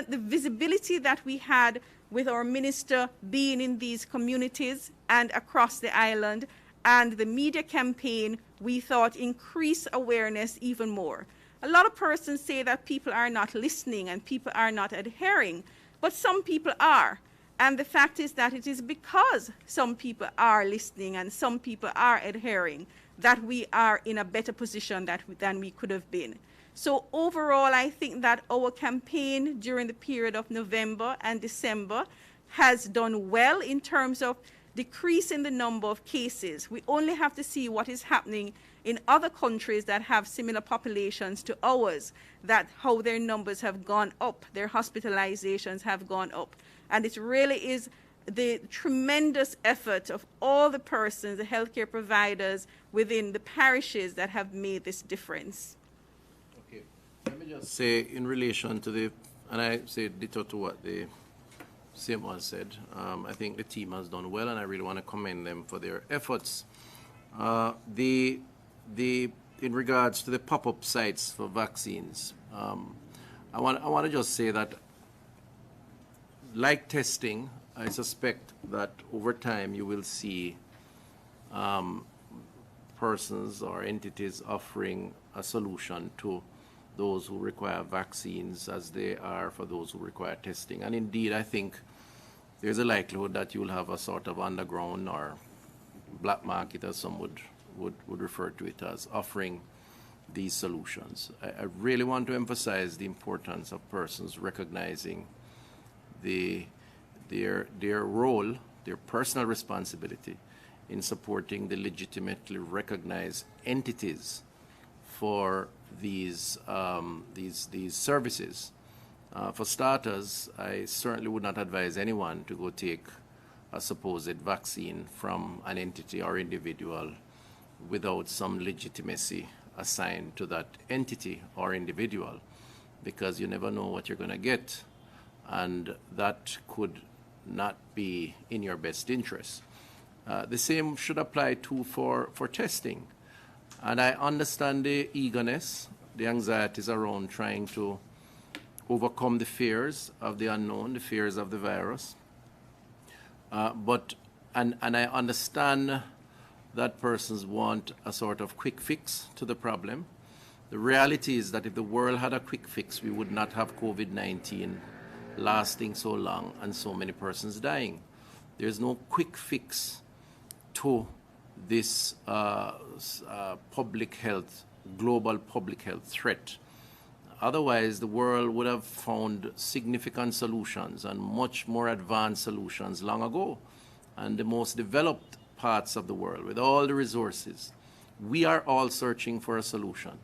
visibility that we had with our minister being in these communities and across the island, and the media campaign, we thought increased awareness even more. A lot of persons say that people are not listening and people are not adhering, but some people are. And the fact is that it is because some people are listening and some people are adhering that we are in a better position than we could have been. So overall, I think that our campaign during the period of November and December has done well in terms of decreasing the number of cases. We only have to see what is happening in other countries that have similar populations to ours, that how their numbers have gone up, their hospitalizations have gone up. And it really is the tremendous effort of all the persons, the healthcare providers within the parishes that have made this difference. Okay, let me just say in relation to and I say ditto to what the CMO said, I think the team has done well, and I really want to commend them for their efforts. In regards to the pop-up sites for vaccines, I want to just say that, like testing, I suspect that over time you will see persons or entities offering a solution to those who require vaccines as they are for those who require testing. And indeed, I think there's a likelihood that you'll have a sort of underground or black market, as some would refer to it as, offering these solutions. I really want to emphasize the importance of persons recognizing their role, their personal responsibility in supporting the legitimately recognized entities for these services. For starters, I certainly would not advise anyone to go take a supposed vaccine from an entity or individual without some legitimacy assigned to that entity or individual, because you never know what you're going to get, and that could not be in your best interest. The same should apply too for testing. And I understand the eagerness, the anxieties around trying to overcome the fears of the unknown, the fears of the virus. And I understand that persons want a sort of quick fix to the problem. The reality is that if the world had a quick fix, we would not have COVID-19 lasting so long and so many persons dying. There's no quick fix to this public health, global public health threat. Otherwise, the world would have found significant solutions and much more advanced solutions long ago. And the most developed parts of the world, with all the resources, we are all searching for a solution.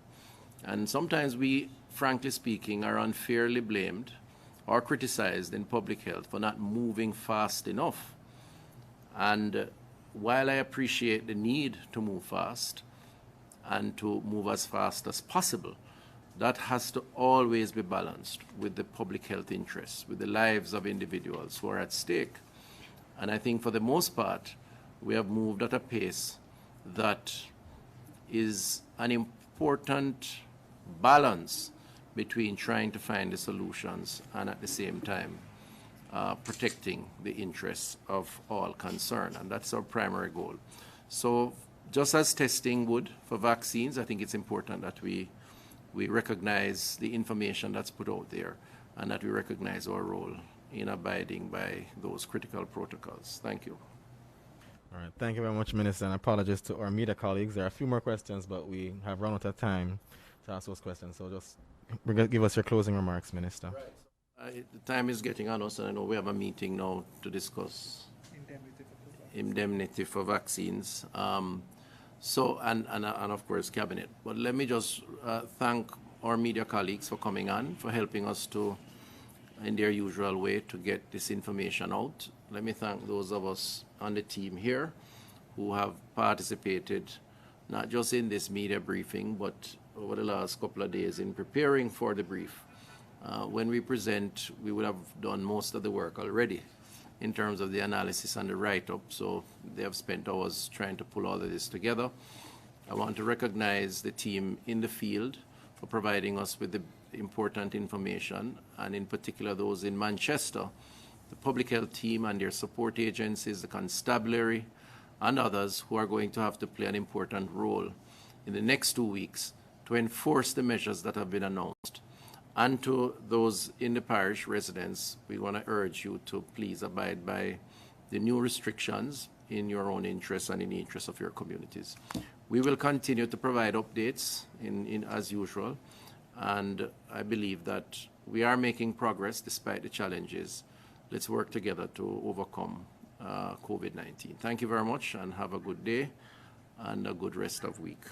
And sometimes we, frankly speaking, are unfairly blamed or criticized in public health for not moving fast enough. And while I appreciate the need to move fast and to move as fast as possible, that has to always be balanced with the public health interests, with the lives of individuals who are at stake. And I think for the most part, we have moved at a pace that is an important balance between trying to find the solutions and at the same time protecting the interests of all concerned. And that's our primary goal. So just as testing would for vaccines, I think it's important that we recognize the information that's put out there and that we recognize our role in abiding by those critical protocols. Thank you. All right. Thank you very much, Minister. And apologies to our media colleagues. There are a few more questions, but we have run out of time to ask those questions. So just give us your closing remarks, Minister. Right. The time is getting on us, and I know we have a meeting now to discuss indemnity for vaccines. So, and of course, Cabinet. But let me just thank our media colleagues for coming on, for helping us to, in their usual way, to get this information out. Let me thank those of us on the team here who have participated, not just in this media briefing, but over the last couple of days in preparing for the brief. When we present, we would have done most of the work already in terms of the analysis and the write-up, so they have spent hours trying to pull all of this together. I want to recognize the team in the field for providing us with the important information, and in particular those in Manchester, the public health team and their support agencies, the constabulary, and others who are going to have to play an important role in the next 2 weeks to enforce the measures that have been announced. And to those in the parish residents, we want to urge you to please abide by the new restrictions in your own interests and in the interests of your communities. We will continue to provide updates as usual, and I believe that we are making progress despite the challenges. Let's work together to overcome COVID-19. Thank you very much, and have a good day and a good rest of week.